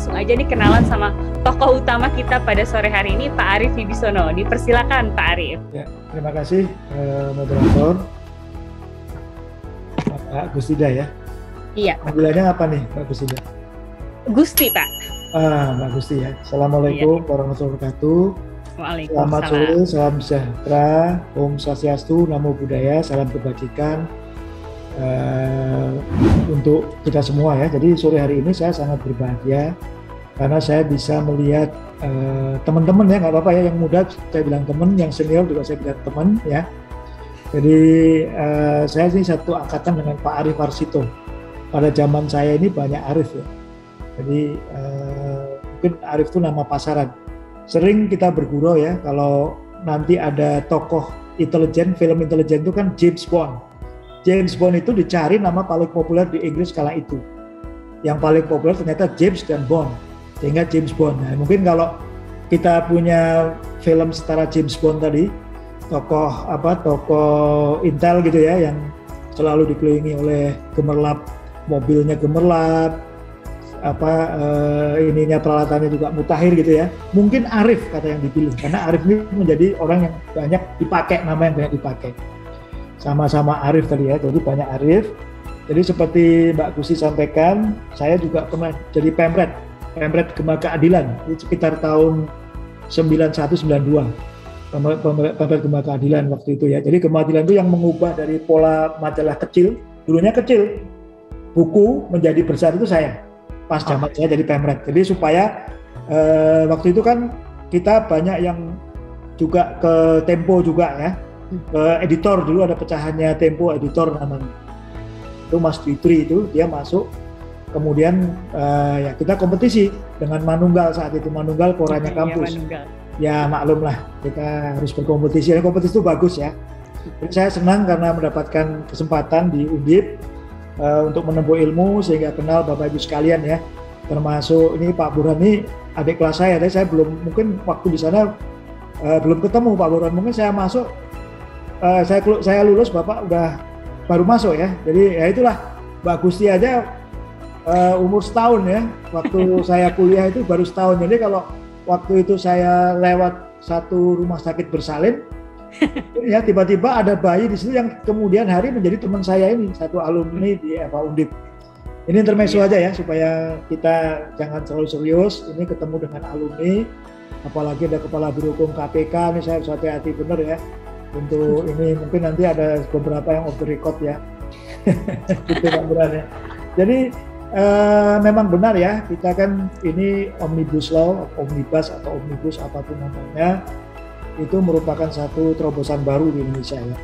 langsung aja nih kenalan sama tokoh utama kita pada sore hari ini, Pak Arief Wibisono. Dipersilakan Pak Arief. Ya, terima kasih moderator Pak Gustida ya. Iya. Panggilannya apa nih Pak Gustida? Gusti Pak. Mbak Gusti ya. Assalamualaikum warahmatullahi wabarakatuh. Waalaikumsalam. Selamat sore, salam sejahtera, Om Swastiastu, Namo Buddhaya, salam kebajikan untuk kita semua ya. Jadi sore hari ini saya sangat berbahagia karena saya bisa melihat teman-teman ya, nggak apa-apa ya, yang muda saya bilang teman, yang senior juga saya bilang teman ya. Jadi saya ini satu angkatan dengan Pak Arief Warsito. Pada zaman saya ini banyak Arief ya. Jadi mungkin Arief itu nama pasaran. Sering kita bergurau ya, kalau nanti ada tokoh intelijen, film intelijen itu kan James Bond. James Bond itu dicari nama paling populer di Inggris kala itu. Yang paling populer ternyata James dan Bond, sehingga James Bond. Nah, mungkin kalau kita punya film setara James Bond tadi, tokoh Intel gitu ya, yang selalu dikelilingi oleh gemerlap, mobilnya gemerlap, ininya peralatannya juga mutakhir gitu ya. Mungkin Arief kata yang dipilih, karena Arief ini menjadi orang yang banyak dipakai, nama yang banyak dipakai. Sama-sama Arief tadi ya, jadi banyak Arief. Jadi seperti Mbak Gusti sampaikan, saya juga pernah jadi Pemret Gema Keadilan itu sekitar tahun 91-92. Pemret Gema Keadilan waktu itu ya. Jadi Gema Keadilan itu yang mengubah dari pola majalah kecil, dulunya kecil, buku menjadi besar itu saya. Pas zaman saya jadi Pemret. Jadi supaya waktu itu kan kita banyak yang juga ke Tempo juga ya. Editor dulu ada pecahannya Tempo, editor namanya. Itu Mas Ditri itu dia masuk, kemudian ya kita kompetisi dengan Manunggal saat itu. Manunggal korannya kampus. Ya maklum lah, kita harus berkompetisi. Kompetisi itu bagus ya. Jadi saya senang karena mendapatkan kesempatan di Undip untuk menempuh ilmu sehingga kenal Bapak Ibu sekalian ya. Termasuk ini Pak Burhan ini adik kelas saya. Tapi saya belum, mungkin waktu di sana belum ketemu Pak Burhan. Mungkin saya masuk, saya lulus Bapak udah baru masuk ya. Jadi ya itulah, Mbak Gusti aja umur setahun ya. Waktu saya kuliah itu baru setahun. Jadi kalau waktu itu saya lewat satu rumah sakit bersalin, ya tiba-tiba ada bayi di situ yang kemudian hari menjadi teman saya ini, satu alumni di Undip. Ini intermezzo aja ya, supaya kita jangan terlalu serius. Ini ketemu dengan alumni, apalagi ada Kepala Biro Hukum KPK, ini saya harus hati-hati bener ya. Untuk ini mungkin nanti ada beberapa yang off the record ya. Gitu Pak Burhan ya. Jadi memang benar ya, kita kan ini Omnibus Law, Omnibus atau Omnibus apapun namanya, itu merupakan satu terobosan baru di Indonesia ya.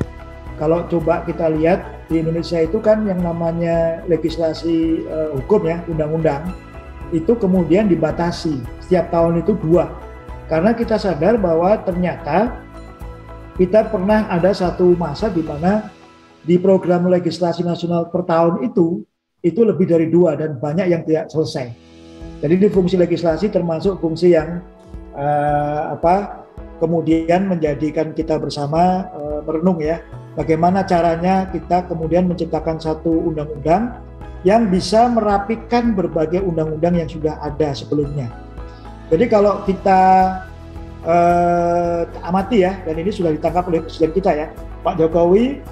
Kalau coba kita lihat di Indonesia itu kan yang namanya legislasi hukum ya, undang-undang, itu kemudian dibatasi setiap tahun itu 2. Karena kita sadar bahwa ternyata kita pernah ada satu masa di mana di program legislasi nasional per tahun itu lebih dari 2 dan banyak yang tidak selesai. Jadi di fungsi legislasi termasuk fungsi yang kemudian menjadikan kita bersama merenung ya, bagaimana caranya kita kemudian menciptakan satu undang-undang yang bisa merapikan berbagai undang-undang yang sudah ada sebelumnya. Jadi kalau kita amati ya, dan ini sudah ditangkap oleh Presiden kita ya, Pak Jokowi,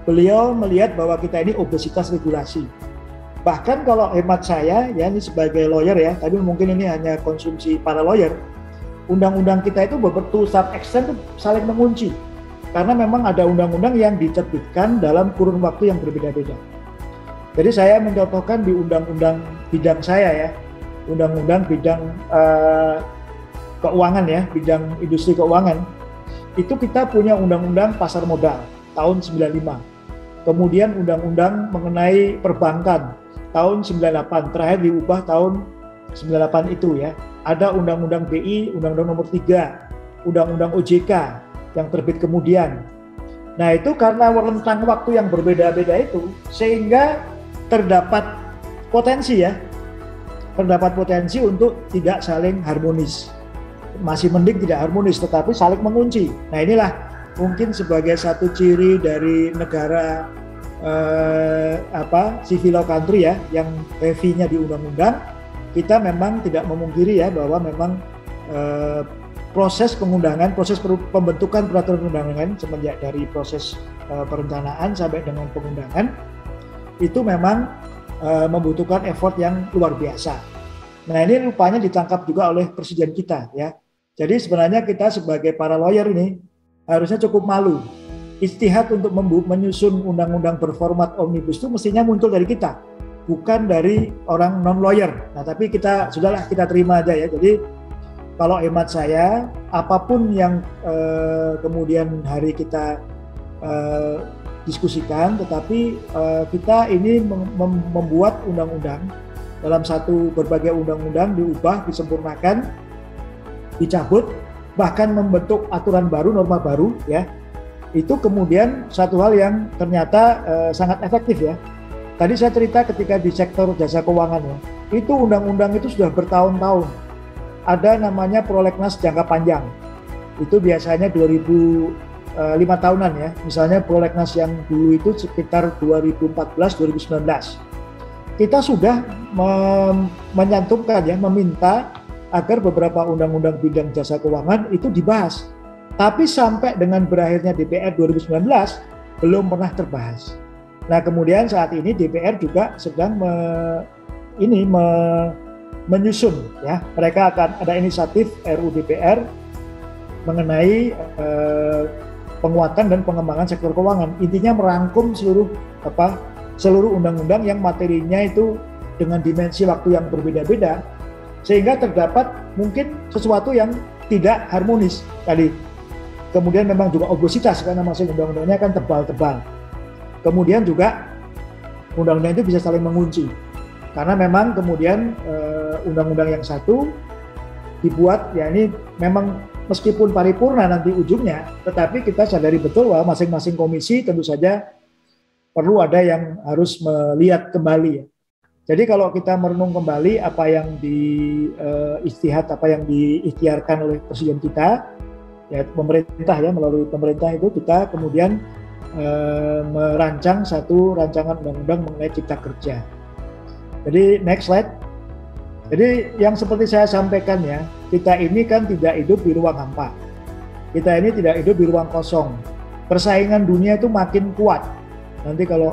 beliau melihat bahwa kita ini obesitas regulasi. Bahkan kalau hemat saya, ya ini sebagai lawyer ya, tapi mungkin ini hanya konsumsi para lawyer, undang-undang kita itu betul sub extent itu saling mengunci. Karena memang ada undang-undang yang diterbitkan dalam kurun waktu yang berbeda-beda. Jadi saya mencontohkan di undang-undang bidang saya ya, undang-undang bidang keuangan ya, bidang industri keuangan, itu kita punya undang-undang pasar modal tahun 95. Kemudian undang-undang mengenai perbankan tahun 98, terakhir diubah tahun 98 itu ya. Ada undang-undang BI, undang-undang nomor 3, undang-undang OJK yang terbit kemudian. Nah itu karena rentang waktu yang berbeda-beda itu, sehingga terdapat potensi ya, terdapat potensi untuk tidak saling harmonis. Masih mending tidak harmonis, tetapi saling mengunci. Nah inilah mungkin sebagai satu ciri dari negara civil law country ya, yang heavy-nya di undang-undang, kita memang tidak memungkiri ya bahwa memang proses pengundangan, proses pembentukan peraturan undangan semenjak dari proses perencanaan sampai dengan pengundangan itu memang membutuhkan effort yang luar biasa. Nah ini rupanya ditangkap juga oleh presiden kita ya. Jadi sebenarnya kita sebagai para lawyer ini harusnya cukup malu. Ijtihad untuk menyusun undang-undang berformat omnibus itu mestinya muncul dari kita, bukan dari orang non-lawyer. Nah tapi kita sudahlah, kita terima aja ya. Jadi kalau hemat saya, apapun yang kemudian hari kita diskusikan, tetapi kita ini membuat undang-undang dalam satu berbagai undang-undang diubah, disempurnakan, dicabut, bahkan membentuk aturan baru, norma baru, ya. Itu kemudian satu hal yang ternyata sangat efektif ya. Tadi saya cerita ketika di sektor jasa keuangan ya, itu undang-undang itu sudah bertahun-tahun. Ada namanya prolegnas jangka panjang. Itu biasanya 5 tahunan ya. Misalnya prolegnas yang dulu itu sekitar 2014-2019. Kita sudah menyantumkan ya, meminta agar beberapa undang-undang bidang jasa keuangan itu dibahas. Tapi sampai dengan berakhirnya DPR 2019 belum pernah terbahas. Nah kemudian saat ini DPR juga sedang menyusun ya. Mereka akan ada inisiatif RUU DPR mengenai penguatan dan pengembangan sektor keuangan. Intinya merangkum seluruh undang-undang yang materinya itu dengan dimensi waktu yang berbeda-beda, sehingga terdapat mungkin sesuatu yang tidak harmonis tadi. Kemudian memang juga obesitas karena masing undang-undangnya kan tebal-tebal. Kemudian juga undang-undang itu bisa saling mengunci. Karena memang kemudian undang-undang yang satu dibuat ya ini memang meskipun paripurna nanti ujungnya, tetapi kita sadari betul bahwa masing-masing komisi tentu saja perlu ada yang harus melihat kembali ya. Jadi kalau kita merenung kembali apa yang ijtihad, apa yang diikhtiarkan oleh presiden kita, ya pemerintah ya, melalui pemerintah itu kita kemudian merancang satu rancangan undang-undang mengenai cipta kerja. Jadi next slide. Jadi yang seperti saya sampaikan ya, kita ini kan tidak hidup di ruang hampa. Kita ini tidak hidup di ruang kosong. Persaingan dunia itu makin kuat. Nanti kalau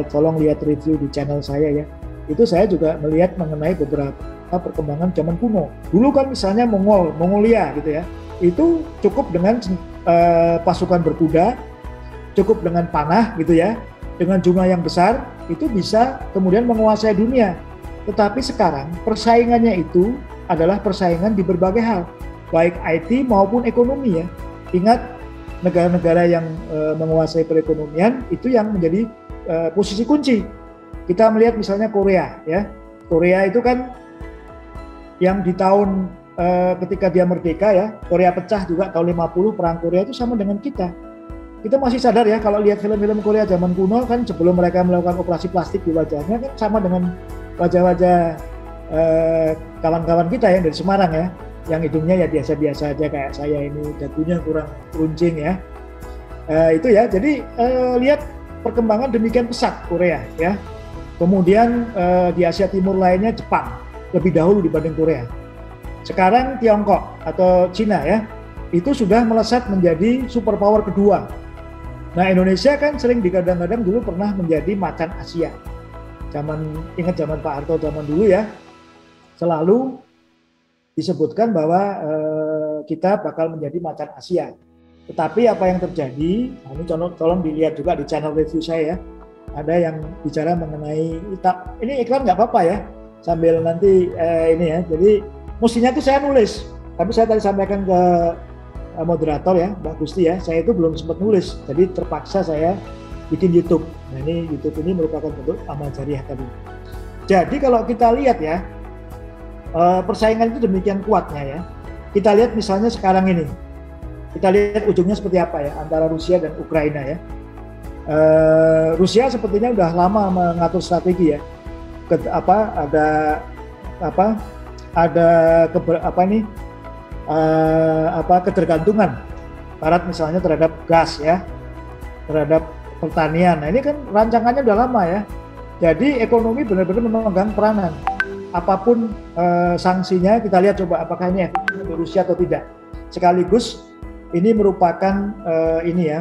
tolong lihat review di channel saya ya, itu saya juga melihat mengenai beberapa perkembangan zaman kuno. Dulu kan misalnya Mongolia gitu ya, itu cukup dengan pasukan berkuda, cukup dengan panah gitu ya, dengan jumlah yang besar, itu bisa kemudian menguasai dunia. Tetapi sekarang persaingannya itu adalah persaingan di berbagai hal, baik IT maupun ekonomi ya. Ingat, negara-negara yang menguasai perekonomian itu yang menjadi posisi kunci. Kita melihat misalnya Korea ya. Korea itu kan yang di tahun ketika dia merdeka ya, Korea pecah juga tahun 50, perang Korea itu sama dengan kita. Kita masih sadar ya kalau lihat film-film Korea zaman kuno kan, sebelum mereka melakukan operasi plastik di wajahnya kan sama dengan wajah-wajah kawan-kawan kita yang dari Semarang ya, yang hidungnya ya biasa-biasa aja kayak saya ini, dagunya kurang runcing ya. Itu ya, jadi lihat perkembangan demikian pesat Korea ya. Kemudian di Asia Timur lainnya Jepang lebih dahulu dibanding Korea. Sekarang Tiongkok atau Cina ya, itu sudah melesat menjadi superpower kedua. Nah Indonesia kan sering digadang-gadang dulu pernah menjadi macan Asia. Ingat zaman Pak Harto zaman dulu ya, selalu disebutkan bahwa kita bakal menjadi macan Asia. Tetapi apa yang terjadi, nah ini tolong dilihat juga di channel review saya ya, ada yang bicara mengenai, ini iklan nggak apa-apa ya, sambil nanti ini ya, jadi mestinya itu saya nulis, tapi saya tadi sampaikan ke moderator ya, Mbak Gusti ya, saya itu belum sempat nulis, jadi terpaksa saya bikin YouTube. Nah ini YouTube ini merupakan bentuk amal jariah tadi. Jadi kalau kita lihat ya, persaingan itu demikian kuatnya ya. Kita lihat misalnya sekarang ini, kita lihat ujungnya seperti apa ya, antara Rusia dan Ukraina ya. Rusia sepertinya udah lama mengatur strategi ya. Ketergantungan Barat misalnya terhadap gas ya, terhadap pertanian. Nah ini kan rancangannya udah lama ya. Jadi ekonomi benar-benar memegang peranan. apapun sanksinya, kita lihat coba apakah ini efektif untuk Rusia atau tidak. Sekaligus ini merupakan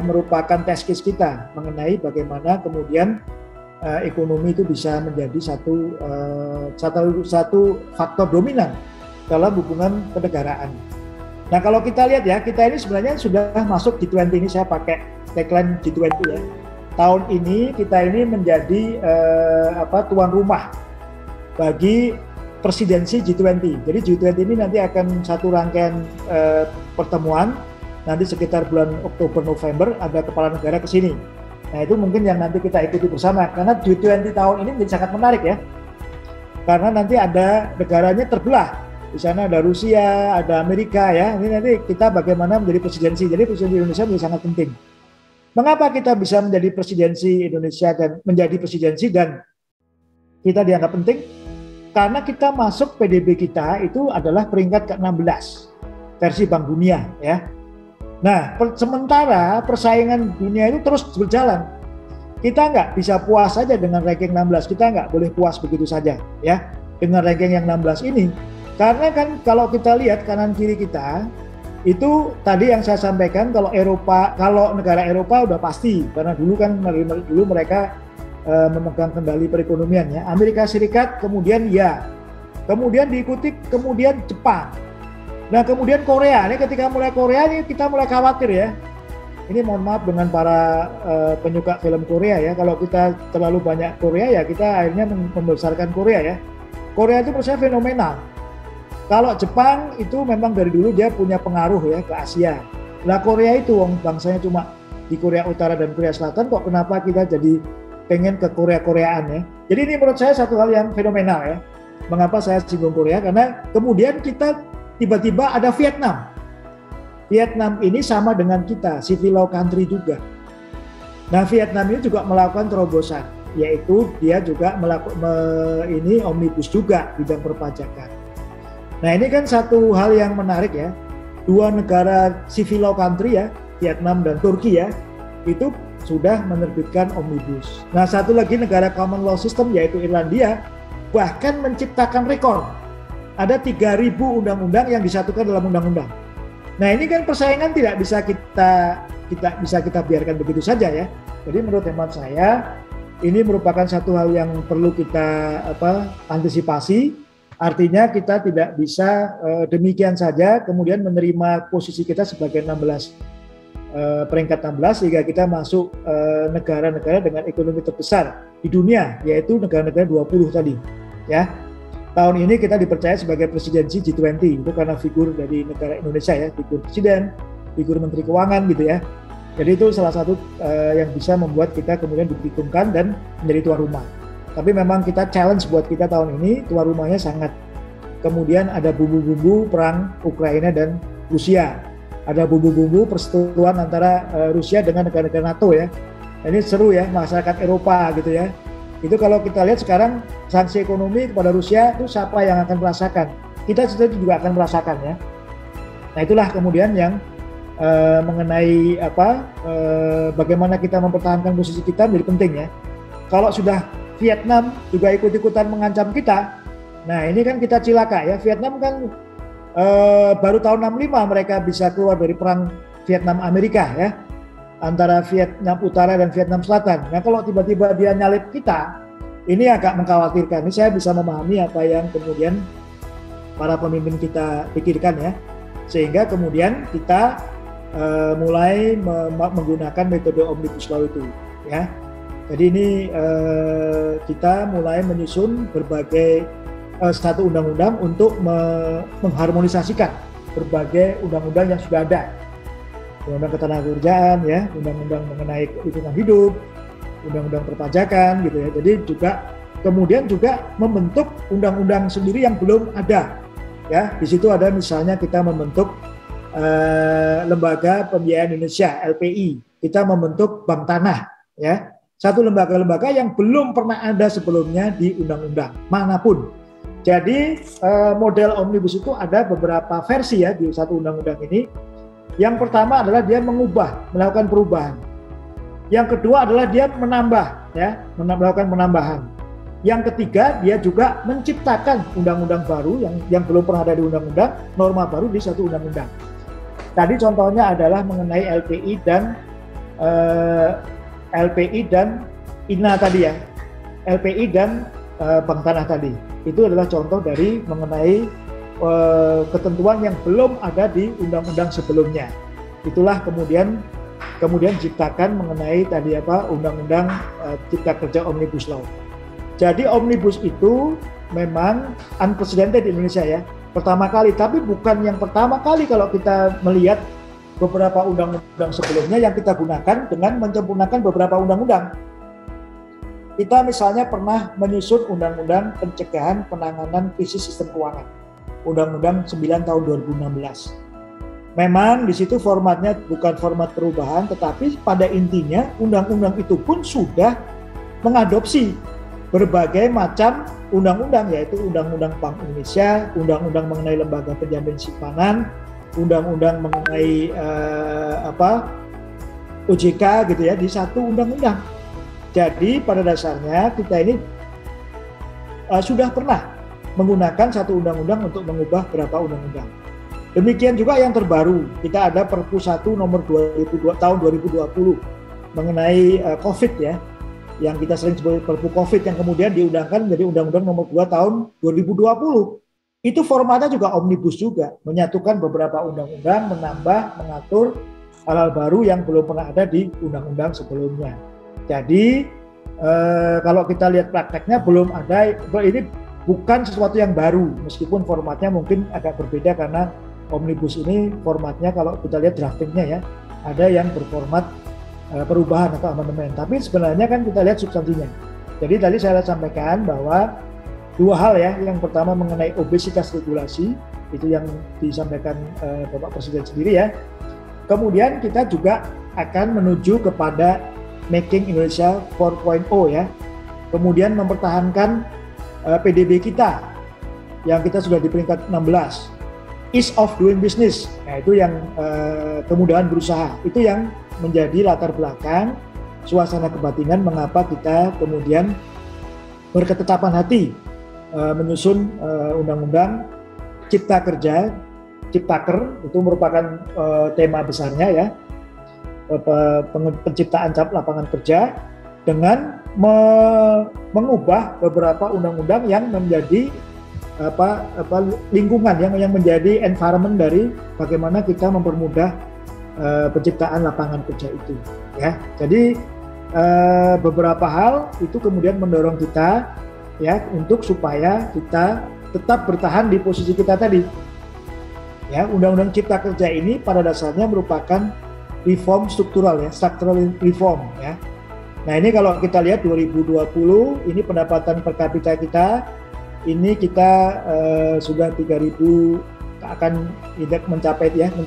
merupakan test case kita mengenai bagaimana kemudian ekonomi itu bisa menjadi satu faktor dominan dalam hubungan kenegaraan. Nah, kalau kita lihat ya, kita ini sebenarnya sudah masuk G20 ini, saya pakai tagline G20 ya. Tahun ini kita ini menjadi tuan rumah bagi presidensi G20. Jadi G20 ini nanti akan satu rangkaian pertemuan, nanti sekitar bulan Oktober-November ada kepala negara ke sini. Nah, itu mungkin yang nanti kita ikuti bersama, karena G20 tahun ini menjadi sangat menarik ya. Karena nanti ada negaranya terbelah. Di sana ada Rusia, ada Amerika ya. Ini nanti kita bagaimana menjadi presidensi. Jadi presidensi Indonesia menjadi sangat penting. Mengapa kita bisa menjadi presidensi Indonesia dan menjadi presidensi dan kita dianggap penting? Karena kita masuk PDB kita itu adalah peringkat ke-16 versi Bank Dunia ya. Nah, sementara persaingan dunia itu terus berjalan. Kita nggak bisa puas saja dengan ranking 16, kita nggak boleh puas begitu saja ya dengan ranking yang 16 ini. Karena kan kalau kita lihat kanan kiri kita, itu tadi yang saya sampaikan, kalau negara Eropa udah pasti, karena dulu mereka memegang kendali perekonomian ya. Amerika Serikat kemudian kemudian diikuti kemudian Jepang. Nah kemudian Korea, ini ketika mulai Korea ini kita mulai khawatir ya. Ini mohon maaf dengan para penyuka film Korea ya, kalau kita terlalu banyak Korea ya kita akhirnya membesarkan Korea ya. Korea itu menurut saya fenomenal. Kalau Jepang itu memang dari dulu dia punya pengaruh ya ke Asia. Nah Korea itu bangsanya cuma di Korea Utara dan Korea Selatan, kok kenapa kita jadi pengen ke Korea-Koreaan ya. Jadi ini menurut saya satu hal yang fenomenal ya. Mengapa saya singgung Korea? Karena kemudian kita tiba-tiba ada Vietnam. Vietnam ini sama dengan kita, civil law country juga. Nah Vietnam ini juga melakukan terobosan, yaitu dia juga ini omnibus juga bidang perpajakan. Nah ini kan satu hal yang menarik ya. Dua negara civil law country ya, Vietnam dan Turki ya, itu sudah menerbitkan omnibus. Nah satu lagi negara common law system yaitu Irlandia bahkan menciptakan rekor. Ada 3.000 undang-undang yang disatukan dalam undang-undang. Nah ini kan persaingan tidak bisa kita biarkan begitu saja ya. Jadi menurut hemat saya ini merupakan satu hal yang perlu kita antisipasi. Artinya kita tidak bisa demikian saja kemudian menerima posisi kita sebagai peringkat 16 sehingga kita masuk negara-negara dengan ekonomi terbesar di dunia, yaitu negara-negara 20 tadi ya. Tahun ini kita dipercaya sebagai presidensi G20 itu karena figur dari negara Indonesia ya, figur presiden, figur menteri keuangan gitu ya. Jadi itu salah satu yang bisa membuat kita kemudian diperhitungkan dan menjadi tuan rumah. Tapi memang kita challenge buat kita tahun ini, tuan rumahnya sangat. Kemudian ada bumbu-bumbu perang Ukraina dan Rusia. Ada bumbu-bumbu perseteruan antara Rusia dengan negara-negara NATO ya. Ini seru ya, masyarakat Eropa gitu ya. Itu kalau kita lihat sekarang sanksi ekonomi kepada Rusia itu siapa yang akan merasakan? Kita juga akan merasakan ya. Nah itulah kemudian yang mengenai bagaimana kita mempertahankan posisi kita menjadi penting ya. Kalau sudah Vietnam juga ikut-ikutan mengancam kita, nah ini kan kita cilaka ya. Vietnam kan baru tahun 65 mereka bisa keluar dari perang Vietnam Amerika ya, antara Vietnam Utara dan Vietnam Selatan. Nah kalau tiba-tiba dia nyalip kita, ini agak mengkhawatirkan. Ini saya bisa memahami apa yang kemudian para pemimpin kita pikirkan ya, sehingga kemudian kita mulai menggunakan metode omnibus law itu ya. Jadi ini kita mulai menyusun berbagai satu undang-undang untuk mengharmonisasikan berbagai undang-undang yang sudah ada. Undang-undang ketenagakerjaan ya, undang-undang mengenai lingkungan hidup, undang-undang perpajakan gitu ya. Jadi juga kemudian juga membentuk undang-undang sendiri yang belum ada. Ya, di situ ada misalnya kita membentuk Lembaga Pembiayaan Indonesia (LPI). Kita membentuk Bank Tanah ya. Satu lembaga-lembaga yang belum pernah ada sebelumnya di undang-undang manapun. Jadi model omnibus itu ada beberapa versi ya di satu undang-undang ini. Yang pertama adalah dia melakukan perubahan. Yang kedua adalah dia menambah ya, melakukan penambahan. Yang ketiga, dia juga menciptakan undang-undang baru yang belum pernah ada di undang-undang, norma baru di satu undang-undang. Tadi contohnya adalah mengenai LPI dan INA tadi ya, LPI dan bank tanah tadi. Itu adalah contoh dari mengenai ketentuan yang belum ada di undang-undang sebelumnya. Itulah kemudian ciptakan mengenai tadi undang-undang Cipta Kerja Omnibus Law. Jadi Omnibus itu memang unprecedented di Indonesia ya, pertama kali, tapi bukan yang pertama kali kalau kita melihat beberapa undang-undang sebelumnya yang kita gunakan dengan menyempurnakan beberapa undang-undang. Kita misalnya pernah menyusun Undang-Undang Pencegahan Penanganan Krisis Sistem Keuangan, Undang-Undang 9 tahun 2016. Memang di situ formatnya bukan format perubahan, tetapi pada intinya undang-undang itu pun sudah mengadopsi berbagai macam undang-undang, yaitu Undang-Undang Bank Indonesia, Undang-Undang mengenai Lembaga Penjamin Simpanan, Undang-Undang mengenai OJK gitu ya, di satu undang-undang. Jadi pada dasarnya kita ini sudah pernah menggunakan satu undang-undang untuk mengubah beberapa undang-undang. Demikian juga yang terbaru, kita ada Perpu 1 nomor 2002 tahun 2020 mengenai COVID ya, yang kita sering sebut Perpu COVID yang kemudian diundangkan menjadi Undang-Undang nomor 2 tahun 2020. Itu formatnya juga omnibus juga, menyatukan beberapa undang-undang, menambah, mengatur hal-hal baru yang belum pernah ada di undang-undang sebelumnya. Jadi kalau kita lihat prakteknya belum ada, ini bukan sesuatu yang baru, meskipun formatnya mungkin agak berbeda karena omnibus ini formatnya kalau kita lihat draftingnya ya, ada yang berformat perubahan atau amandemen. Tapi sebenarnya kan kita lihat substansinya. Jadi tadi saya sampaikan bahwa dua hal ya, yang pertama mengenai obesitas regulasi, itu yang disampaikan Bapak Presiden sendiri ya. Kemudian kita juga akan menuju kepada Making Indonesia 4.0 ya. Kemudian mempertahankan PDB kita yang kita sudah di peringkat 16. Ease of doing business, nah itu yang kemudahan berusaha, itu yang menjadi latar belakang suasana kebatinan mengapa kita kemudian berketetapan hati menyusun undang-undang Cipta Kerja, Ciptaker, itu merupakan tema besarnya ya, penciptaan lapangan kerja dengan mengubah beberapa undang-undang yang menjadi lingkungan yang menjadi environment dari bagaimana kita mempermudah penciptaan lapangan kerja itu ya. Jadi beberapa hal itu kemudian mendorong kita ya untuk supaya kita tetap bertahan di posisi kita tadi ya. Undang-undang Cipta Kerja ini pada dasarnya merupakan reform struktural ya, structural reform ya. Nah ini kalau kita lihat 2020 ini pendapatan per kapita kita ini kita sudah 3.000 akan mencapai 3.911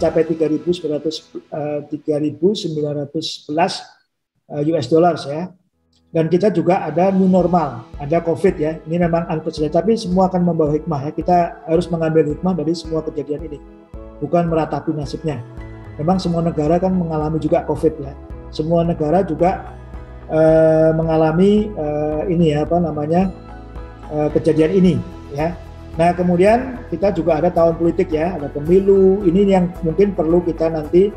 US dollars ya. Dan kita juga ada new normal, ada COVID ya. Ini memang unprecedented, tapi semua akan membawa hikmah ya. Kita harus mengambil hikmah dari semua kejadian ini, bukan meratapi nasibnya. Memang semua negara kan mengalami juga COVID ya. Semua negara juga mengalami kejadian ini ya. Nah kemudian kita juga ada tahun politik ya, ada pemilu, ini yang mungkin perlu kita nanti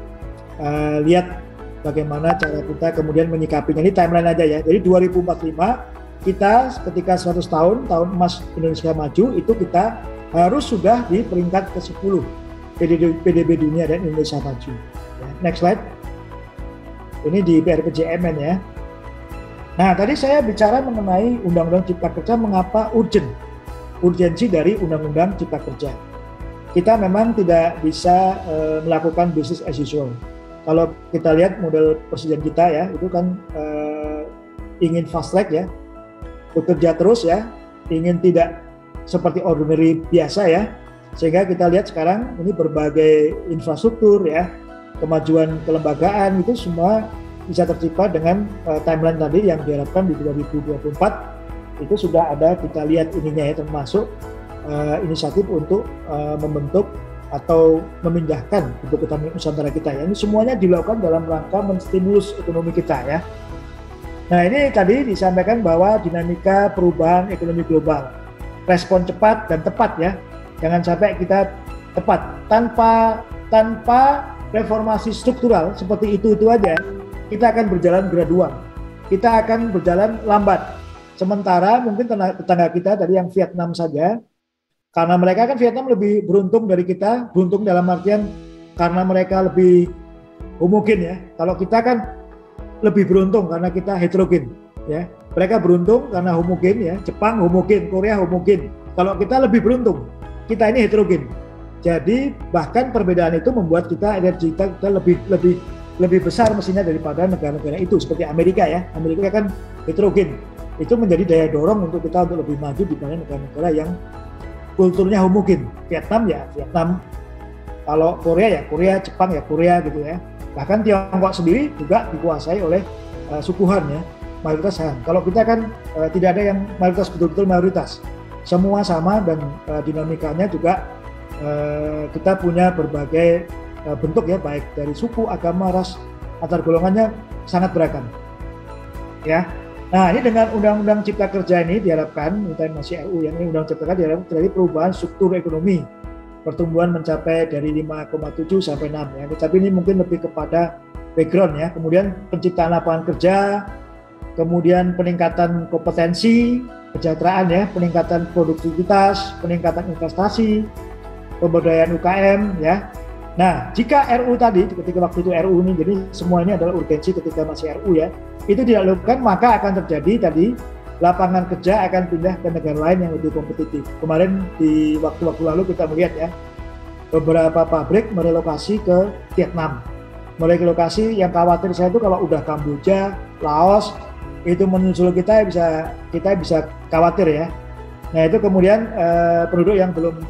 lihat bagaimana cara kita kemudian menyikapinya. Ini timeline aja ya. Jadi 2045 kita ketika 100 tahun emas Indonesia maju, itu kita harus sudah di peringkat ke-10 PDB dunia dan Indonesia maju ya. Next slide. Ini di PRPJMN ya. Nah tadi saya bicara mengenai Undang-Undang Cipta Kerja, mengapa urgensi dari Undang-Undang Cipta Kerja. Kita memang tidak bisa melakukan business as usual. Kalau kita lihat model presiden kita ya, itu kan ingin fast track ya, bekerja terus ya, ingin tidak seperti ordinary biasa ya. Sehingga kita lihat sekarang ini berbagai infrastruktur ya, kemajuan kelembagaan itu semua bisa tercipta dengan timeline tadi yang diharapkan di 2024 itu sudah ada, kita lihat ininya ya, termasuk inisiatif untuk membentuk atau memindahkan ibu kota Nusantara kita ya. Ini semuanya dilakukan dalam rangka menstimulus ekonomi kita ya. Nah, ini tadi disampaikan bahwa dinamika perubahan ekonomi global, respon cepat dan tepat ya. Jangan sampai kita tepat tanpa reformasi struktural seperti itu aja, kita akan berjalan gradual. Kita akan berjalan lambat. Sementara mungkin tetangga kita tadi yang Vietnam saja, karena mereka kan Vietnam lebih beruntung dari kita, beruntung dalam artian karena mereka lebih homogen ya. Kalau kita kan lebih beruntung karena kita heterogen ya. Mereka beruntung karena homogen ya. Jepang homogen, Korea homogen. Kalau kita lebih beruntung, kita ini heterogen. Jadi bahkan perbedaan itu membuat kita energi kita lebih besar mestinya daripada negara-negara itu seperti Amerika ya. Amerika kan heterogen. Itu menjadi daya dorong untuk kita untuk lebih maju dibanding negara-negara yang kulturnya homogen. Vietnam ya Vietnam. Kalau Korea ya Korea, Jepang ya Korea gitu ya. Bahkan Tiongkok sendiri juga dikuasai oleh suku Han ya, mayoritas Han. Kalau kita kan tidak ada yang mayoritas, betul-betul mayoritas. Semua sama dan dinamikanya juga kita punya berbagai bentuk ya, baik dari suku, agama, ras, antar golongannya sangat beragam. Ya. Nah, ini dengan Undang-Undang Cipta Kerja ini diharapkan, kita masih RU yang ini Undang Cipta Kerja diharapkan terjadi perubahan struktur ekonomi. Pertumbuhan mencapai dari 5,7 sampai 6 ya. Tapi ini mungkin lebih kepada background ya. Kemudian penciptaan lapangan kerja, kemudian peningkatan kompetensi, kesejahteraan ya, peningkatan produktivitas, peningkatan investasi, pemberdayaan UKM ya. Nah, jika RU tadi ketika waktu itu RU ini, jadi semua ini adalah urgensi ketika masih RU ya. Itu dilakukan maka akan terjadi tadi lapangan kerja akan pindah ke negara lain yang lebih kompetitif. Kemarin di waktu-waktu lalu kita melihat ya, beberapa pabrik merelokasi ke Vietnam. Merelokasi yang khawatir saya itu kalau udah Kamboja, Laos, itu menyusul kita bisa khawatir ya. Nah itu kemudian penduduk yang belum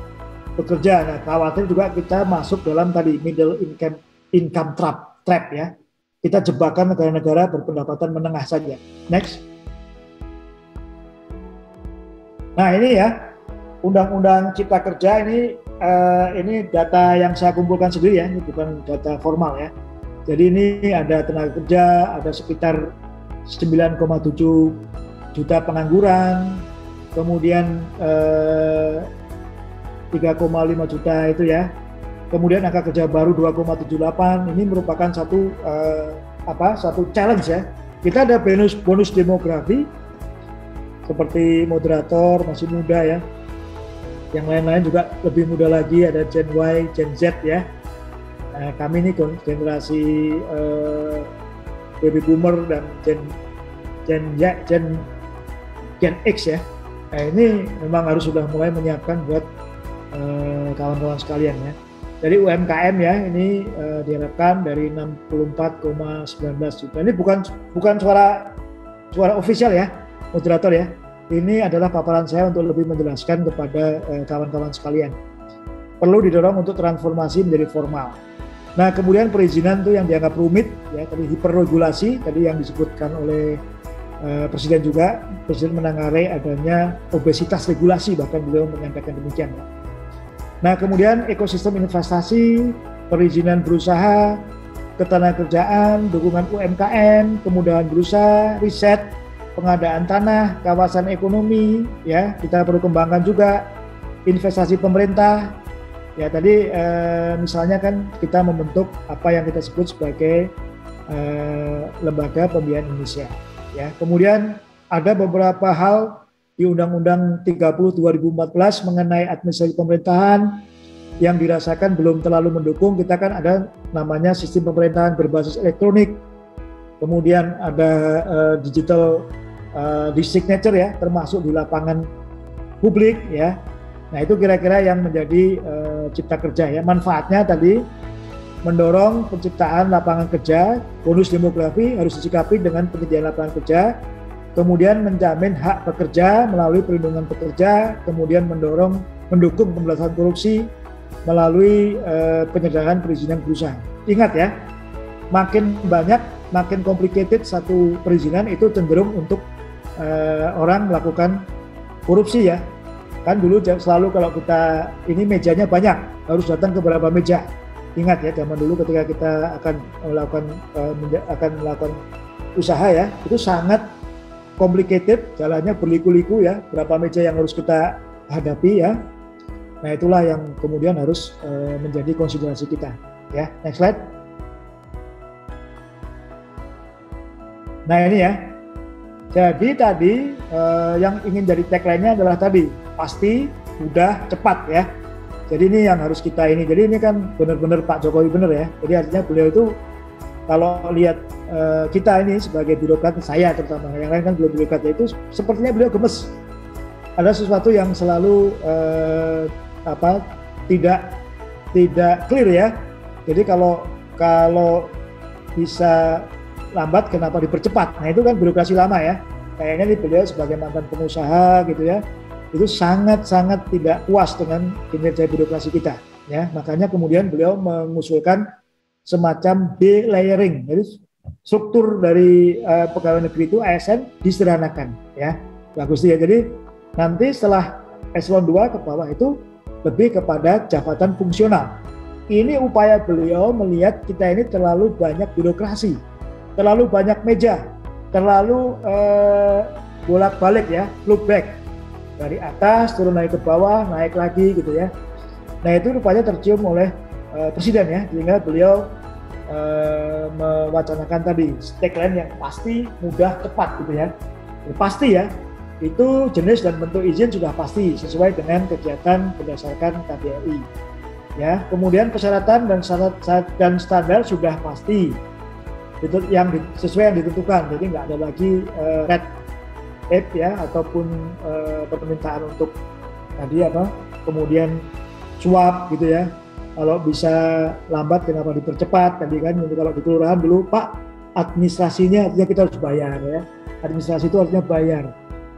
bekerja, nah khawatir juga kita masuk dalam tadi middle income trap ya. Kita jebakan negara-negara berpendapatan menengah saja. Next. Nah ini ya, Undang-Undang Cipta Kerja ini data yang saya kumpulkan sendiri ya, ini bukan data formal ya. Jadi ini ada tenaga kerja, ada sekitar 9,7 juta pengangguran, kemudian 3,5 juta itu ya. Kemudian angka kerja baru 2,78, ini merupakan satu challenge ya. Kita ada bonus demografi, seperti moderator masih muda ya, yang lain-lain juga lebih muda lagi, ada Gen Y, Gen Z ya. Nah, kami ini generasi baby boomer dan Gen X ya. Nah, ini memang harus sudah mulai menyiapkan buat kawan-kawan sekalian ya. Jadi UMKM ya, ini diharapkan dari 64,19 juta. Ini bukan suara official ya, moderator ya. Ini adalah paparan saya untuk lebih menjelaskan kepada kawan-kawan sekalian. Perlu didorong untuk transformasi menjadi formal. Nah, kemudian perizinan itu yang dianggap rumit, ya tadi hiperregulasi, tadi yang disebutkan oleh Presiden juga. Presiden menanggarai adanya obesitas regulasi, bahkan beliau menyampaikan demikian. Nah, kemudian ekosistem investasi, perizinan berusaha, ketenagakerjaan, dukungan UMKM, kemudahan berusaha, riset, pengadaan tanah, kawasan ekonomi, ya kita perlu kembangkan juga investasi pemerintah. Ya tadi misalnya kan kita membentuk apa yang kita sebut sebagai lembaga pembiayaan Indonesia. Ya kemudian ada beberapa hal di Undang-Undang 30 2014 mengenai administrasi pemerintahan yang dirasakan belum terlalu mendukung. Kita kan ada namanya sistem pemerintahan berbasis elektronik. Kemudian ada digital signature ya, termasuk di lapangan publik ya. Nah itu kira-kira yang menjadi cipta kerja ya. Manfaatnya tadi mendorong penciptaan lapangan kerja, bonus demografi harus disikapi dengan penyediaan lapangan kerja, kemudian menjamin hak pekerja melalui perlindungan pekerja, kemudian mendukung pemberantasan korupsi melalui penyederhanaan perizinan perusahaan. Ingat ya, makin banyak, makin complicated satu perizinan itu cenderung untuk orang melakukan korupsi ya. Kan dulu selalu kalau kita ini mejanya banyak, harus datang ke beberapa meja. Ingat ya, zaman dulu ketika kita akan melakukan usaha ya, itu sangat complicated, jalannya berliku-liku ya, berapa meja yang harus kita hadapi ya. Nah itulah yang kemudian harus menjadi konsiderasi kita ya. Next slide. Nah ini ya, jadi tadi yang ingin jadi tagline-nya adalah tadi, pasti, mudah, cepat ya. Jadi ini yang harus kita ini, jadi ini kan benar-benar Pak Jokowi benar ya, jadi artinya beliau itu kalau lihat kita ini sebagai birokrat, saya terutama, yang lain kan belum birokrat, itu sepertinya beliau gemes. Ada sesuatu yang selalu tidak clear ya. Jadi kalau bisa lambat, kenapa dipercepat? Nah itu kan birokrasi lama ya. Kayaknya nih beliau sebagai mantan pengusaha gitu ya, itu sangat-sangat tidak puas dengan kinerja birokrasi kita ya. Makanya kemudian beliau mengusulkan semacam delayering, jadi struktur dari pegawai negeri itu ASN disederhanakan ya. Bagus ya. Jadi nanti setelah eselon 2 ke bawah itu lebih kepada jabatan fungsional. Ini upaya beliau melihat kita ini terlalu banyak birokrasi, terlalu banyak meja, terlalu bolak-balik ya, look back. Dari atas turun naik ke bawah, naik lagi gitu ya. Nah itu rupanya tercium oleh Presiden ya, sehingga beliau mewacanakan tadi tagline yang pasti, mudah, tepat gitu ya. Pasti ya, itu jenis dan bentuk izin sudah pasti sesuai dengan kegiatan berdasarkan KBRI. Ya, kemudian persyaratan dan syarat dan standar sudah pasti, itu yang sesuai yang ditentukan. Jadi nggak ada lagi red tape ya, ataupun permintaan untuk tadi kemudian suap gitu ya. Kalau bisa lambat kenapa dipercepat tadi kan, kalau di kelurahan dulu Pak administrasinya artinya kita harus bayar ya, administrasi itu artinya bayar.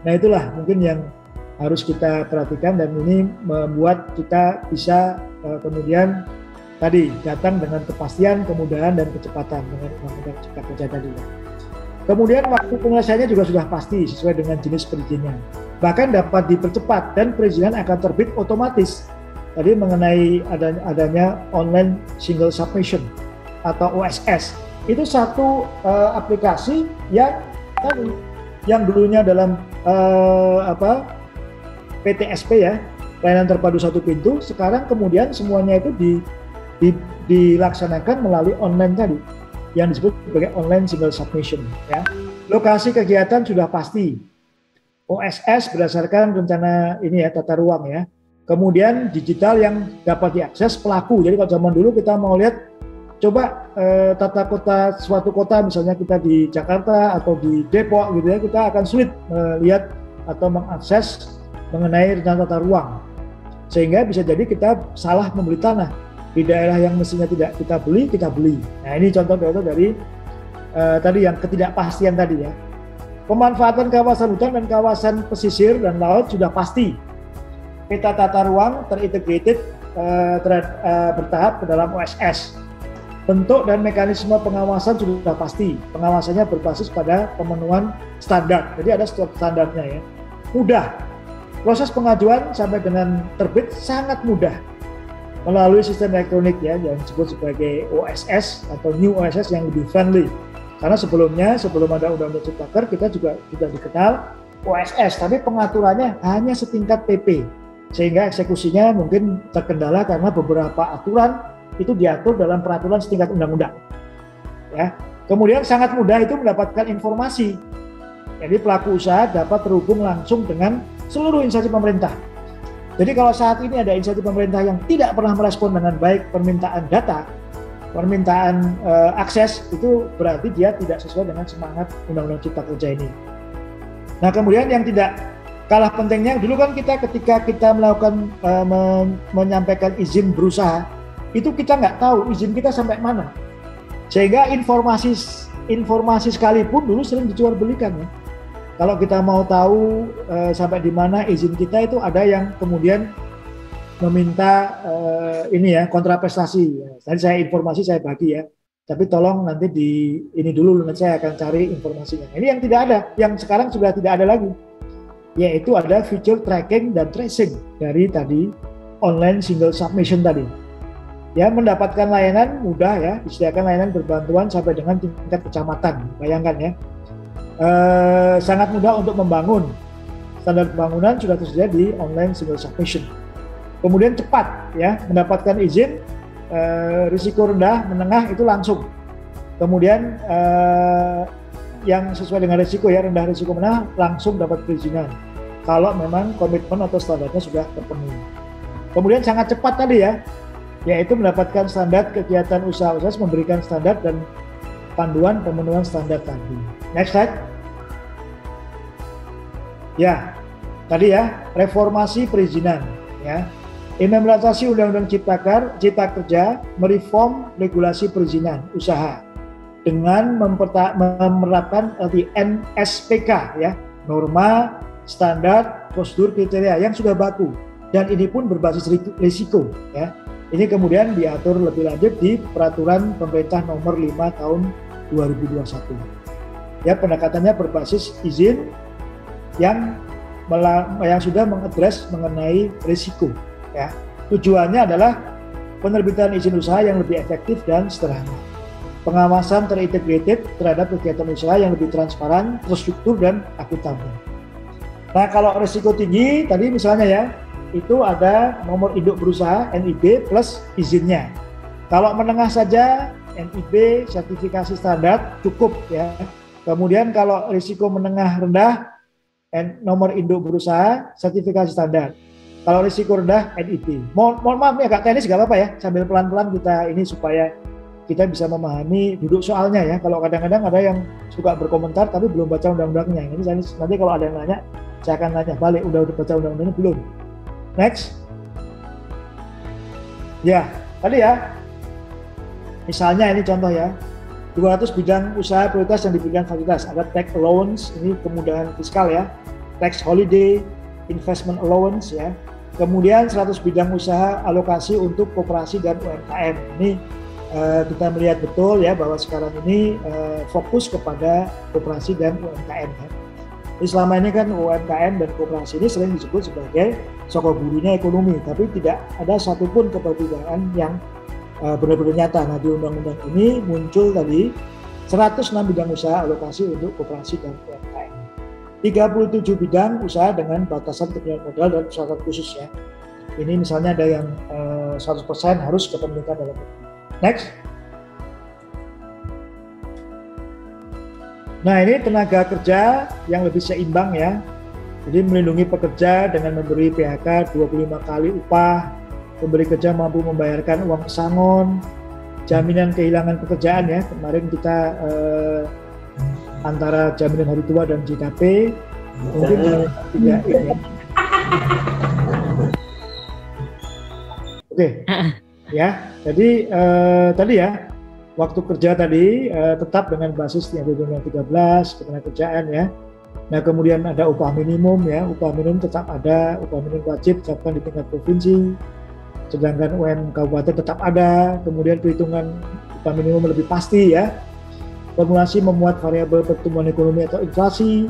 Nah itulah mungkin yang harus kita perhatikan, dan ini membuat kita bisa kemudian tadi datang dengan kepastian, kemudahan dan kecepatan dengan undang-undang cipta kerja tadi. Kemudian waktu penyelesaiannya juga sudah pasti sesuai dengan jenis perizinan, bahkan dapat dipercepat dan perizinan akan terbit otomatis. Tadi mengenai adanya online single submission atau OSS, itu satu aplikasi yang dulunya dalam PTSP ya, pelayanan terpadu satu pintu, sekarang kemudian semuanya itu dilaksanakan melalui online tadi, yang disebut sebagai online single submission ya. Lokasi kegiatan sudah pasti, OSS berdasarkan rencana ini ya, tata ruang ya. Kemudian digital yang dapat diakses pelaku. Jadi kalau zaman dulu kita mau lihat, coba tata kota suatu kota, misalnya kita di Jakarta atau di Depok gitu ya, kita akan sulit melihat atau mengakses mengenai rencana tata ruang, sehingga bisa jadi kita salah membeli tanah di daerah yang mestinya tidak kita beli. Nah ini contoh dari tadi yang ketidakpastian tadi ya. Pemanfaatan kawasan hutan dan kawasan pesisir dan laut sudah pasti. Peta tata ruang terintegrated bertahap ke dalam OSS. Bentuk dan mekanisme pengawasan sudah pasti. Pengawasannya berbasis pada pemenuhan standar. Jadi ada standarnya ya. Mudah. Proses pengajuan sampai dengan terbit sangat mudah. Melalui sistem elektronik ya, yang disebut sebagai OSS atau New OSS yang lebih friendly. Karena sebelumnya, sebelum ada Undang-Undang Cipta Kerja, kita juga sudah dikenal OSS, tapi pengaturannya hanya setingkat PP. Sehingga eksekusinya mungkin terkendala karena beberapa aturan itu diatur dalam peraturan setingkat undang-undang. Ya. Kemudian sangat mudah itu mendapatkan informasi. Jadi pelaku usaha dapat terhubung langsung dengan seluruh instansi pemerintah. Jadi kalau saat ini ada instansi pemerintah yang tidak pernah merespon dengan baik permintaan data, permintaan akses, itu berarti dia tidak sesuai dengan semangat Undang-Undang Cipta Kerja ini. Nah kemudian yang tidak kalah pentingnya, dulu kan ketika kita melakukan menyampaikan izin berusaha, itu kita nggak tahu izin kita sampai mana, sehingga informasi sekalipun dulu sering dijual-belikan ya. Kalau kita mau tahu sampai di mana izin kita, itu ada yang kemudian meminta kontraprestasi. Tadi saya informasi saya bagi ya, tapi tolong nanti ini dulu, nanti saya akan cari informasinya. Ini yang tidak ada, yang sekarang sudah tidak ada lagi, yaitu ada fitur tracking dan tracing dari tadi online single submission tadi. Ya, mendapatkan layanan mudah ya, disediakan layanan berbantuan sampai dengan tingkat kecamatan. Bayangkan ya, sangat mudah untuk membangun. Standar bangunan sudah tersedia di online single submission. Kemudian cepat ya, mendapatkan izin, risiko rendah, menengah itu langsung. Kemudian yang sesuai dengan risiko ya, rendah risiko menengah langsung dapat perizinan. Kalau memang komitmen atau standarnya sudah terpenuhi. Kemudian sangat cepat tadi ya, yaitu mendapatkan standar kegiatan usaha-usaha, memberikan standar dan panduan pemenuhan standar tadi. Next slide. Ya, tadi ya, reformasi perizinan ya. Implementasi Undang-Undang Cipta Kerja mereform regulasi perizinan usaha dengan menerapkan NSPK ya, norma, standar, prosedur, kriteria yang sudah baku, dan ini pun berbasis risiko ya. Ini kemudian diatur lebih lanjut di Peraturan Pemerintah Nomor 5 Tahun 2021. Ya, pendekatannya berbasis izin yang sudah mengadres mengenai risiko. Ya, tujuannya adalah penerbitan izin usaha yang lebih efektif dan sederhana. Pengawasan terintegrated terhadap kegiatan usaha yang lebih transparan, terstruktur, dan akuntabel. Nah, kalau risiko tinggi tadi misalnya ya, itu ada nomor induk berusaha NIB plus izinnya. Kalau menengah saja NIB sertifikasi standar cukup ya. Kemudian kalau risiko menengah rendah nomor induk berusaha sertifikasi standar. Kalau risiko rendah NIB. Mohon maaf ya Kak Teknis, gak apa-apa ya, sambil pelan-pelan kita ini supaya kita bisa memahami duduk soalnya ya. Kalau kadang-kadang ada yang suka berkomentar tapi belum baca undang-undangnya. Ini nanti kalau ada yang nanya, saya akan nanya balik, udah baca undang-undangnya belum? Next. Ya, tadi ya. Misalnya ini contoh ya. 200 bidang usaha prioritas yang diberikan fasilitas. Ada tax allowance, ini kemudahan fiskal ya. Tax holiday, investment allowance ya. Kemudian 100 bidang usaha alokasi untuk koperasi dan UMKM. Ini kita melihat betul ya bahwa sekarang ini fokus kepada koperasi dan UMKM ya. Jadi selama ini kan UMKM dan koperasi ini sering disebut sebagai sokok burunya ekonomi, tapi tidak ada satupun keperbedaan yang benar-benar nyata. Nah, di undang-undang ini muncul tadi 106 bidang usaha alokasi untuk koperasi dan UMKM. 37 bidang usaha dengan batasan kebutuhan modal dan persyarat khusus ya. Ini misalnya ada yang 100% harus kepemilikan dalam negeri. Next. Nah, ini tenaga kerja yang lebih seimbang ya. Jadi melindungi pekerja dengan memberi PHK 25 kali upah, pemberi kerja mampu membayarkan uang pesangon, jaminan kehilangan pekerjaan ya. Kemarin kita antara jaminan hari tua dan JKP, mungkin tidak ini. Oke. Ya, jadi tadi ya, waktu kerja tadi tetap dengan basis yang Undang-Undang 13 ketenagakerjaan ya. Nah, kemudian ada upah minimum ya, upah minimum tetap ada, upah minimum wajib ditetapkan di tingkat provinsi, sedangkan UM kabupaten tetap ada. Kemudian perhitungan upah minimum lebih pasti ya. Formulasi memuat variabel pertumbuhan ekonomi atau inflasi,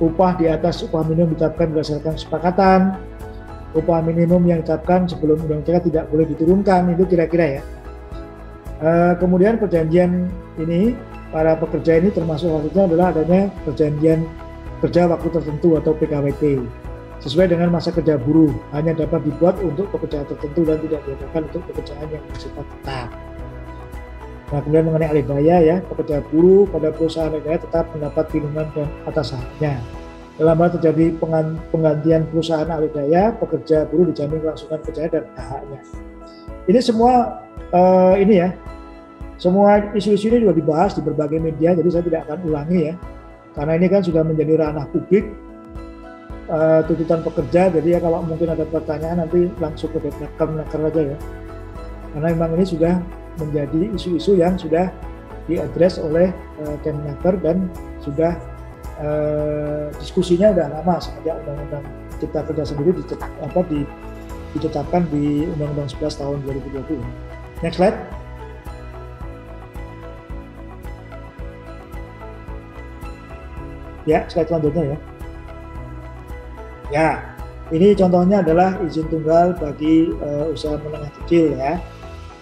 upah di atas upah minimum ditetapkan berdasarkan kesepakatan, upah minimum yang ditetapkan sebelum undang-undang tidak boleh diturunkan, itu kira-kira ya. Kemudian perjanjian ini, para pekerja ini termasuk maksudnya adalah adanya perjanjian kerja waktu tertentu atau PKWT sesuai dengan masa kerja buruh, hanya dapat dibuat untuk pekerjaan tertentu dan tidak diadakan untuk pekerjaan yang bersifat tetap. Nah, kemudian mengenai alih daya ya, pekerja buruh pada perusahaan alih daya tetap mendapat perlindungan dan atas haknya. Dalam hal terjadi penggantian perusahaan alih daya, pekerja buruh dijamin kelangsungan kerjanya dan haknya. Ini semua ini ya, semua isu-isu ini juga dibahas di berbagai media, jadi saya tidak akan ulangi ya, karena ini kan sudah menjadi ranah publik, tuntutan pekerja. Jadi ya kalau mungkin ada pertanyaan nanti langsung ke Kemenaker aja ya, karena memang ini sudah menjadi isu-isu yang sudah diadres oleh Kemenaker dan sudah diskusinya udah lama semenjak Undang-Undang Cipta Kerja sendiri ditetapkan di Undang-Undang 11 tahun 2020. Next slide. Ya, slide selanjutnya ya. Ya, ini contohnya adalah izin tunggal bagi usaha menengah kecil ya.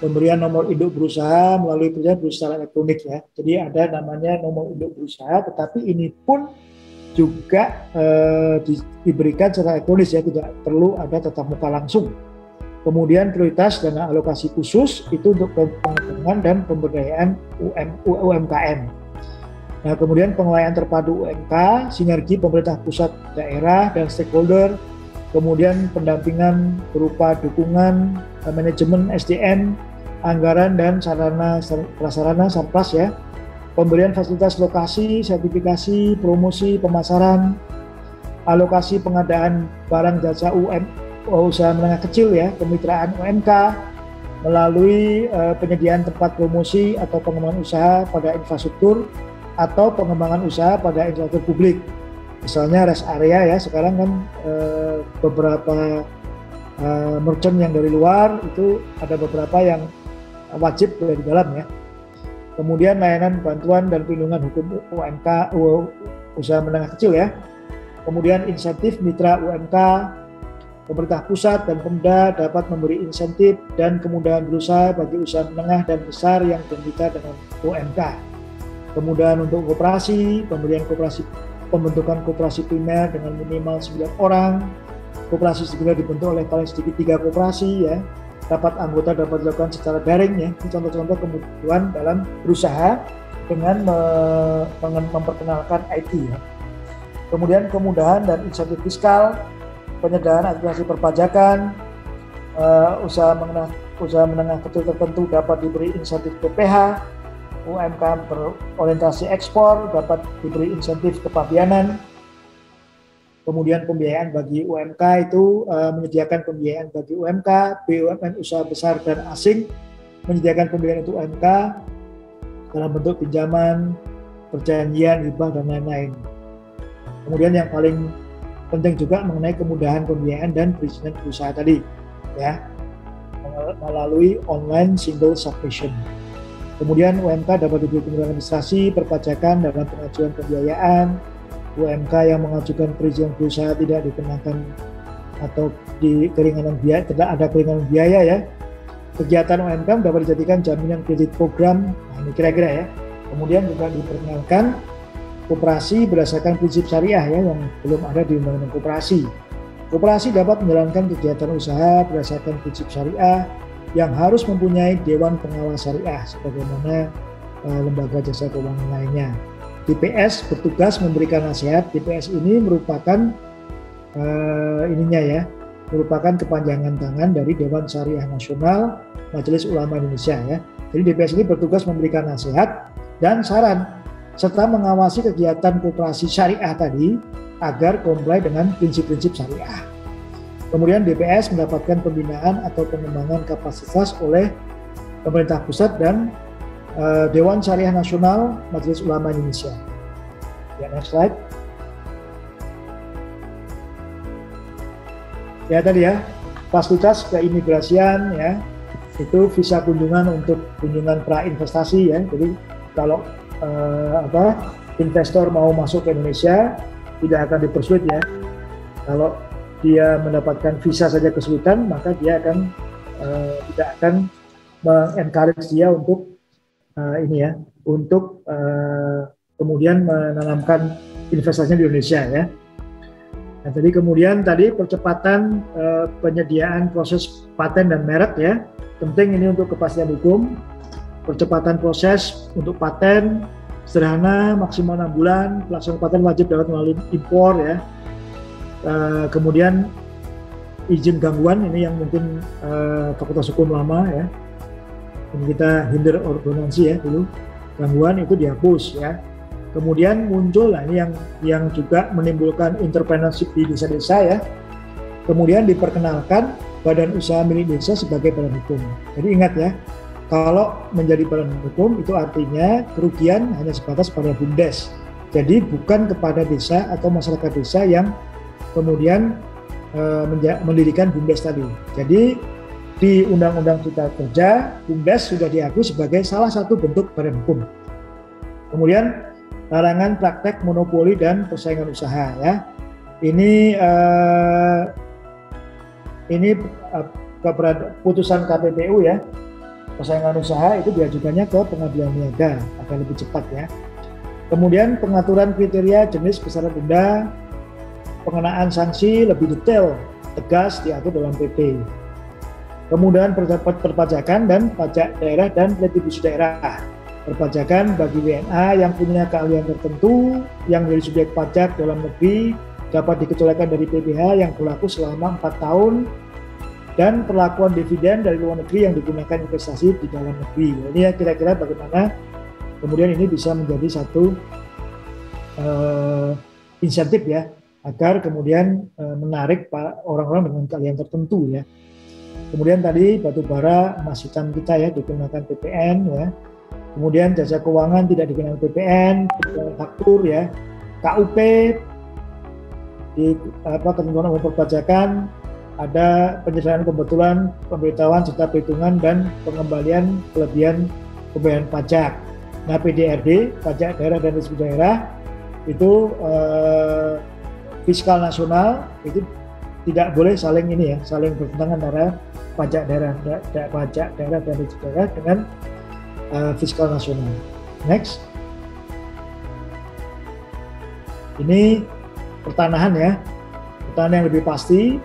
pemberian nomor induk berusaha melalui perjanjian secara elektronik ya. Jadi ada namanya nomor induk berusaha, tetapi ini pun juga diberikan secara elektronik ya, tidak perlu ada tatap muka langsung. Kemudian prioritas dana alokasi khusus itu untuk pengembangan dan pemberdayaan UMKM. Nah, kemudian pengelolaan terpadu UMK, sinergi pemerintah pusat, daerah, dan stakeholder, kemudian pendampingan berupa dukungan manajemen SDM, anggaran dan sarana prasarana Sarpras ya, pemberian fasilitas lokasi, sertifikasi, promosi, pemasaran, alokasi pengadaan barang jasa usaha menengah kecil ya, kemitraan UMK melalui penyediaan tempat promosi atau pengembangan usaha pada infrastruktur atau pengembangan usaha pada infrastruktur publik. Misalnya rest area ya, sekarang kan beberapa merchant yang dari luar itu ada beberapa yang wajib dari dalam ya. Kemudian layanan bantuan dan perlindungan hukum UMK, usaha menengah kecil ya. Kemudian insentif mitra UMK, pemerintah pusat dan Pemda dapat memberi insentif dan kemudahan berusaha bagi usaha menengah dan besar yang bermitra dengan UMK. Kemudahan untuk koperasi, pembentukan koperasi primer dengan minimal 9 orang, koperasi segera dibentuk oleh paling sedikit 3 koperasi ya, rapat anggota dapat dilakukan secara daring ya. Ini contoh-contoh kemudahan dalam berusaha dengan memperkenalkan IT ya. Kemudian kemudahan dan insentif fiskal, penyederhanaan administrasi perpajakan, usaha menengah kecil tertentu dapat diberi insentif PPh, UMKM berorientasi ekspor dapat diberi insentif kepabeanan. Kemudian pembiayaan bagi UMK itu menyediakan pembiayaan bagi UMK, BUMN usaha besar dan asing menyediakan pembiayaan untuk UMK dalam bentuk pinjaman, perjanjian, hibah dan lain-lain. Kemudian yang paling penting juga mengenai kemudahan pembiayaan dan perizinan berusaha tadi ya, melalui online single submission. Kemudian UMK dapat diberi kemudahan administrasi perpajakan dalam pengajuan pembiayaan. UMK yang mengajukan perizinan berusaha tidak dikenakan atau di keringanan biaya, tidak ada keringanan biaya ya. Kegiatan UMK dapat dijadikan jaminan kredit program. Nah, ini kira-kira ya. Kemudian juga diperkenalkan koperasi berdasarkan prinsip syariah ya, yang belum ada di Undang-Undang Koperasi. Koperasi dapat menjalankan kegiatan usaha berdasarkan prinsip syariah yang harus mempunyai Dewan Pengawas Syariah sebagaimana lembaga jasa keuangan lainnya. DPS bertugas memberikan nasihat. DPS ini merupakan merupakan kepanjangan tangan dari Dewan Syariah Nasional Majelis Ulama Indonesia ya. Jadi DPS ini bertugas memberikan nasihat dan saran serta mengawasi kegiatan koperasi syariah tadi agar comply dengan prinsip-prinsip syariah. Kemudian DPS mendapatkan pembinaan atau pengembangan kapasitas oleh pemerintah pusat dan Dewan Syariah Nasional Majelis Ulama Indonesia. Ya, next slide. Ya tadi ya, fasilitas keimigrasian ya, itu visa kunjungan untuk kunjungan pra-investasi ya. Jadi kalau investor mau masuk ke Indonesia tidak akan dipersulit ya. Kalau dia mendapatkan visa saja kesulitan, maka dia akan tidak akan mengencourage dia untuk kemudian menanamkan investasinya di Indonesia ya. Nah, jadi kemudian percepatan penyediaan proses paten dan merek ya, penting ini untuk kepastian hukum. Percepatan proses untuk paten sederhana, maksimal 6 bulan, pelaksanaan paten wajib dapat melalui impor ya. Kemudian izin gangguan ini yang mungkin Fakultas Hukum lama ya, ini kita hinder ordonansi ya dulu, gangguan itu dihapus ya. Kemudian muncul ini yang juga menimbulkan entrepreneurship di desa-desa ya. Kemudian diperkenalkan badan usaha milik desa sebagai badan hukum. Jadi ingat ya, kalau menjadi badan hukum itu artinya kerugian hanya sebatas pada BUMDes. Jadi bukan kepada desa atau masyarakat desa yang kemudian mendirikan BUMDes tadi. Jadi di Undang-Undang Cipta Kerja, BUMDes sudah diakui sebagai salah satu bentuk badan hukum. Kemudian larangan praktek monopoli dan persaingan usaha ya. Ini putusan KPPU ya. persaingan usaha itu diajukannya ke pengadilan niaga agar lebih cepat ya. Kemudian pengaturan kriteria jenis besaran denda, pengenaan sanksi lebih detail, tegas diatur dalam PP. Kemudian perpajakan dan pajak daerah dan retribusi daerah. Perpajakan bagi WNA yang punya keahlian tertentu yang menjadi subjek pajak dalam negeri dapat dikecualikan dari PPh yang berlaku selama 4 tahun, dan perlakuan dividen dari luar negeri yang digunakan investasi di dalam negeri. Ini ya kira-kira bagaimana kemudian ini bisa menjadi satu insentif ya, agar kemudian menarik orang-orang dengan keahlian tertentu ya. Kemudian tadi batu bara emas hitam kita ya dikenakan PPN ya. Kemudian jasa keuangan tidak dikenakan PPN, faktur ya. KUP di ketentuan umum perpajakan ada penyederhanaan pembetulan, pemberitahuan serta perhitungan dan pengembalian kelebihan pembayaran pajak. Nah, PDRD, pajak daerah dan retribusi daerah itu fiskal nasional itu tidak boleh saling ini ya, saling bertentangan antara pajak daerah dan retribusi daerah dengan fiskal nasional. Next. Ini pertanahan ya, pertanahan yang lebih pasti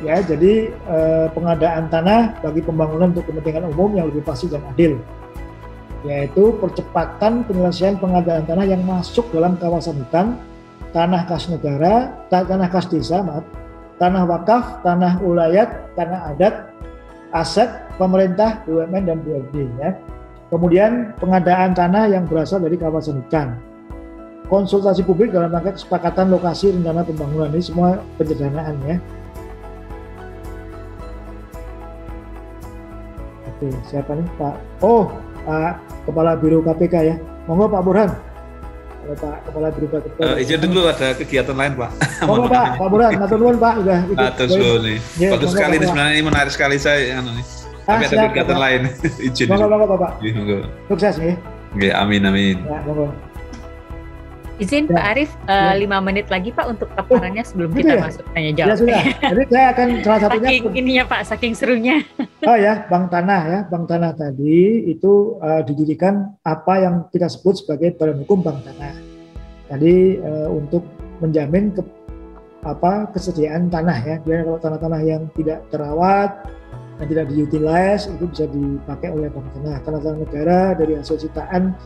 ya. Jadi pengadaan tanah bagi pembangunan untuk kepentingan umum yang lebih pasti dan adil, yaitu percepatan penyelesaian pengadaan tanah yang masuk dalam kawasan hutan, tanah kas negara, tanah kas desa, tanah wakaf, tanah ulayat, tanah adat, aset pemerintah, BUMN dan BUMD ya. Kemudian pengadaan tanah yang berasal dari kawasan hutan. Konsultasi publik dalam rangka kesepakatan lokasi rencana pembangunan, ini semua penyederhanaan ya. Oke, siapa nih Pak? Oh, Pak Kepala Biro KPK ya. Monggo Pak Burhan. Kalau Pak Kepala Biro KPK. Izin dulu, ada kegiatan lain Pak. Monggo Pak Burhan, matur nuwun Pak udah ikut. Matur nuwun nih. Ya, bagus sekali ini sebenarnya, ini menarik sekali saya nih. Tapi ada siap, kegiatan Pak. lain. Izin. Monggo Pak. Monggo. Sukses nih. Oke, amin. Ya, monggo. Izin Ya. Pak Arief, 5 menit lagi Pak untuk paparannya sebelum gitu kita ya? masuk tanya jawab. Ya sudah. Jadi saya akan salah satunya. Saking ininya Pak, saking serunya. Oh ya, Bank Tanah ya. Bank Tanah tadi itu didirikan apa yang kita sebut sebagai badan hukum Bank Tanah. Tadi untuk menjamin kesediaan tanah ya. Biar kalau tanah-tanah yang tidak terawat, yang tidak diutilize itu bisa dipakai oleh Bank Tanah. Tanah-tanah negara dari hasil sitaan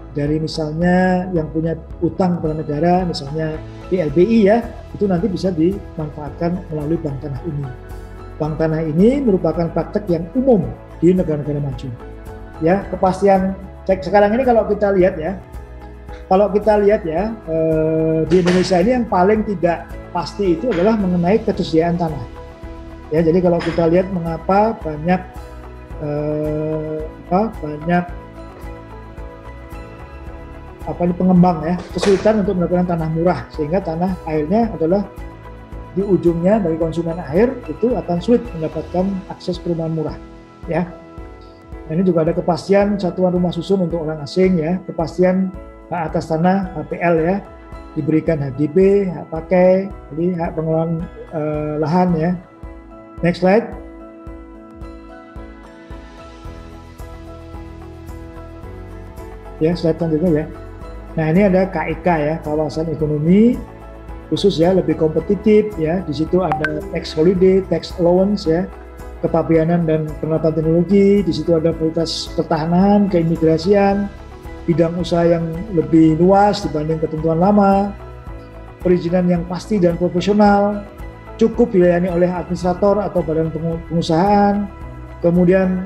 dari misalnya yang punya utang kepada negara, misalnya PLBI ya, itu nanti bisa dimanfaatkan melalui Bank Tanah ini. Bank Tanah ini merupakan praktek yang umum di negara-negara maju. Ya, kepastian sekarang ini kalau kita lihat ya, di Indonesia ini yang paling tidak pasti itu adalah mengenai ketersediaan tanah. Ya, jadi kalau kita lihat mengapa banyak pengembang ya kesulitan untuk mendapatkan tanah murah, sehingga tanah airnya adalah di ujungnya dari konsumen air itu akan sulit mendapatkan akses perumahan murah ya. Nah, ini juga ada kepastian satuan rumah susun untuk orang asing ya, kepastian hak atas tanah HPL ya, diberikan HDP, hak pakai, jadi hak pengelolaan lahan ya. Next slide. Ya, slide selanjutnya ya. Nah, ini ada KIK ya, kawasan ekonomi khusus ya, lebih kompetitif ya. Di situ ada tax holiday, tax allowance ya, kepabeanan dan penerapan teknologi. Di situ ada prioritas pertahanan, keimigrasian, bidang usaha yang lebih luas dibanding ketentuan lama, perizinan yang pasti dan profesional, cukup dilayani oleh administrator atau badan pengusahaan. Kemudian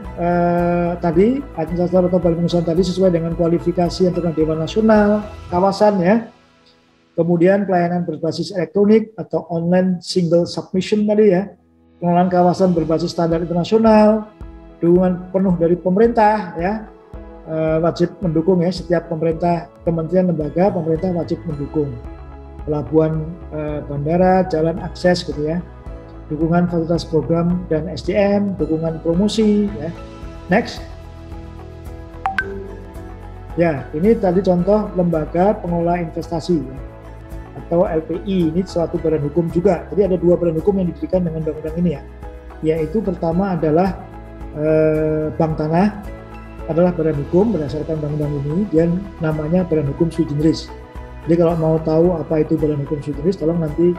tadi administrator atau badan pengusahaan tadi sesuai dengan kualifikasi yang terkait Dewan Nasional kawasan ya. Kemudian pelayanan berbasis elektronik atau online single submission tadi ya. Pengelolaan kawasan berbasis standar internasional, dukungan penuh dari pemerintah ya. Wajib mendukung ya, setiap pemerintah, kementerian, lembaga pemerintah wajib mendukung. Pelabuhan, bandara, jalan akses gitu ya. Dukungan fasilitas program dan SDM, dukungan promosi ya. Next. Ya, ini tadi contoh lembaga pengelola investasi ya, atau LPI. Ini suatu badan hukum juga. Jadi ada 2 badan hukum yang didirikan dengan undang-undang ini ya. Yaitu pertama adalah Bank Tanah adalah badan hukum berdasarkan undang-undang ini, dan namanya badan hukum sui generis. Jadi kalau mau tahu apa itu badan hukum sui generis, tolong nanti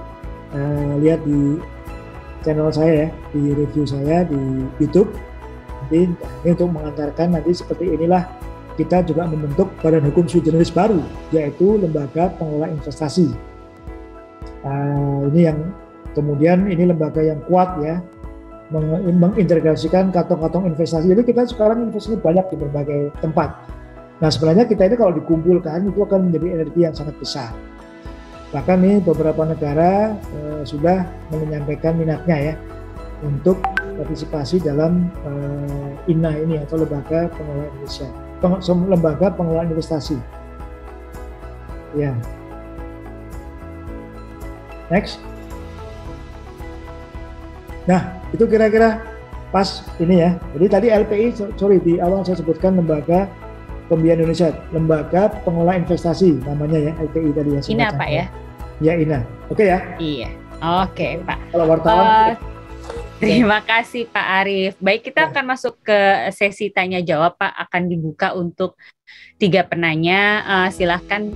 lihat di channel saya ya, di review saya di YouTube. Nanti ini untuk mengantarkan nanti seperti inilah kita juga membentuk badan hukum sui generis baru, yaitu Lembaga Pengelola Investasi. Ini yang kemudian ini lembaga yang kuat ya, mengintegrasikan kantong-kantong investasi. Jadi kita sekarang investasi banyak di berbagai tempat. Nah sebenarnya kita ini kalau dikumpulkan itu akan menjadi energi yang sangat besar. Bahkan nih beberapa negara sudah menyampaikan minatnya ya untuk partisipasi dalam INA ini atau Lembaga Pengelola Indonesia, Lembaga Pengelola Investasi. Ya. Next. Nah, itu kira-kira pas ini ya. Jadi tadi LPI, sorry di awal saya sebutkan Lembaga Pembiayaan Indonesia, Lembaga Pengelola Investasi namanya ya, LPI tadi ya. INA Pak ya? Ya INA. Oke ya? Iya. Oke Pak. Kalau wartawan. Terima kasih Pak Arief. Baik, kita akan masuk ke sesi tanya jawab Pak. Akan dibuka untuk 3 penanya. Silahkan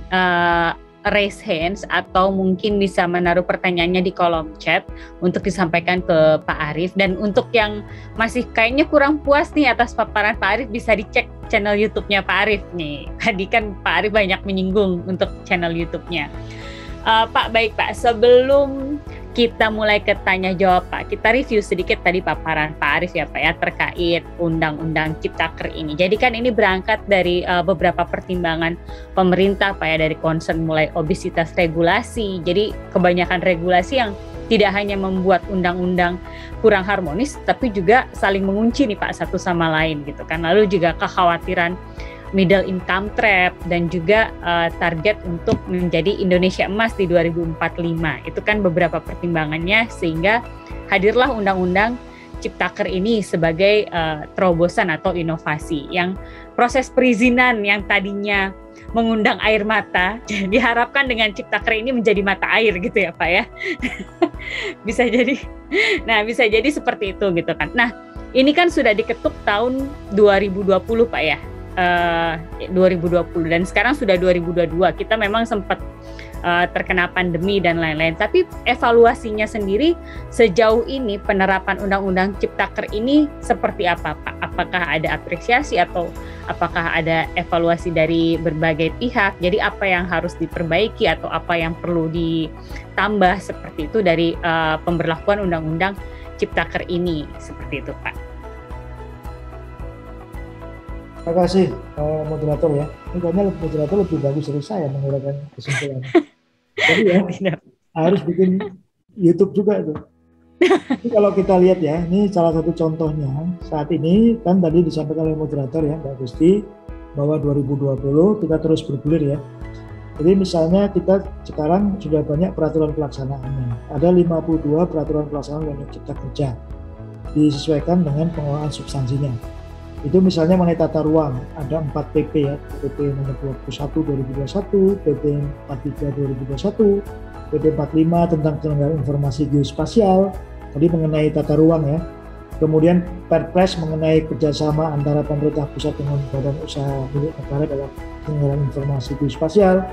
raise hands atau mungkin bisa menaruh pertanyaannya di kolom chat untuk disampaikan ke Pak Arief. Dan untuk yang masih kayaknya kurang puas nih atas paparan Pak Arief, bisa dicek channel YouTube-nya Pak Arief nih. Tadi kan Pak Arief banyak menyinggung untuk channel YouTube-nya. Pak, baik Pak, sebelum kita mulai ke tanya jawab Pak, kita review sedikit tadi paparan Pak Arief ya Pak ya, terkait Undang-Undang Ciptaker ini. Jadi kan ini berangkat dari beberapa pertimbangan pemerintah Pak ya, dari concern mulai obesitas regulasi. Jadi kebanyakan regulasi yang tidak hanya membuat undang-undang kurang harmonis, tapi juga saling mengunci nih Pak satu sama lain gitu kan. Lalu juga kekhawatiran middle income trap dan juga target untuk menjadi Indonesia emas di 2045. Itu kan beberapa pertimbangannya, sehingga hadirlah Undang-Undang Ciptaker ini sebagai terobosan atau inovasi yang proses perizinan yang tadinya mengundang air mata diharapkan dengan Ciptaker ini menjadi mata air gitu ya Pak ya. bisa jadi seperti itu gitu kan. Nah, ini kan sudah diketuk tahun 2020 Pak ya. 2020 dan sekarang sudah 2022. Kita memang sempat terkena pandemi dan lain-lain. Tapi evaluasinya sendiri sejauh ini penerapan Undang-Undang Ciptaker ini seperti apa Pak? Apakah ada apresiasi atau apakah ada evaluasi dari berbagai pihak? Jadi apa yang harus diperbaiki atau apa yang perlu ditambah seperti itu dari pemberlakuan Undang-Undang Ciptaker ini? Seperti itu Pak. Terima kasih moderator ya. Ini kayaknya moderator lebih bagus dari saya menguraikan kesimpulan. Jadi ya harus bikin YouTube juga itu. Jadi kalau kita lihat ya, ini salah satu contohnya saat ini kan tadi disampaikan oleh moderator ya Mbak Gusti bahwa 2020 kita terus bergulir ya. Jadi misalnya kita sekarang sudah banyak peraturan pelaksanaannya. Ada 52 peraturan pelaksanaan Undang-Undang Cipta Kerja disesuaikan dengan pengelolaan substansinya. Itu misalnya mengenai tata ruang, ada 4 PP ya, PP nomor 21 2021, PP 43 2021, PP 45 tentang penyelenggaraan informasi geospasial, tadi mengenai tata ruang ya. Kemudian Perpres mengenai kerjasama antara pemerintah pusat dengan badan usaha milik negara dalam penyelenggaraan informasi geospasial.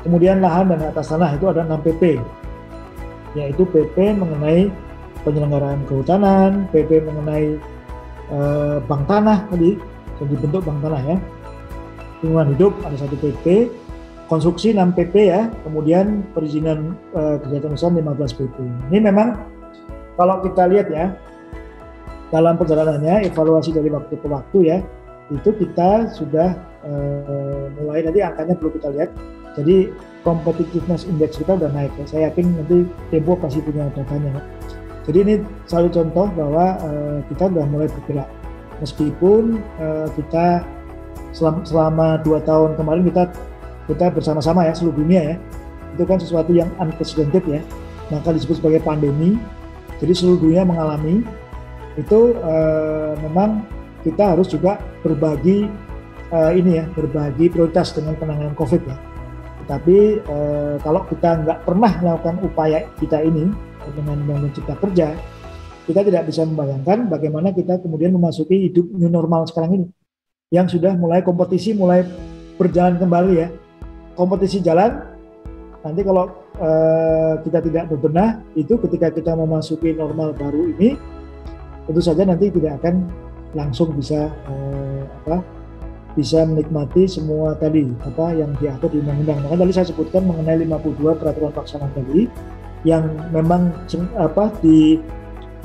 Kemudian lahan dan atas tanah itu ada 6 PP, yaitu PP mengenai penyelenggaraan kehutanan, PP mengenai bank tanah tadi, jadi bentuk bank tanah ya. Lingkungan hidup ada 1 PP, konstruksi 6 PP ya, kemudian perizinan kegiatan usaha 15 PP. Ini memang kalau kita lihat ya, dalam perjalanannya evaluasi dari waktu ke waktu ya, itu kita sudah mulai, nanti angkanya perlu kita lihat. Jadi competitiveness index kita udah naik ya. Saya yakin nanti Tempo pasti punya datanya. Jadi ini satu contoh bahwa kita sudah mulai bergerak. Meskipun kita selama 2 tahun kemarin kita bersama-sama ya seluruh dunia ya, itu kan sesuatu yang unprecedented ya, maka disebut sebagai pandemi. Jadi seluruh dunia mengalami itu, memang kita harus juga berbagi berbagi prioritas dengan penanganan COVID ya. Tetapi kalau kita nggak pernah melakukan upaya kita ini dengan Undang-Undang Cipta Kerja, kita tidak bisa membayangkan bagaimana kita kemudian memasuki hidup new normal sekarang ini. yang sudah mulai kompetisi mulai berjalan kembali ya. Kompetisi jalan, nanti kalau kita tidak berbenah, itu ketika kita memasuki normal baru ini, tentu saja nanti tidak akan langsung bisa bisa menikmati semua tadi yang diatur di undang-undang. Maka tadi saya sebutkan mengenai 52 peraturan pelaksanaan tadi, yang memang di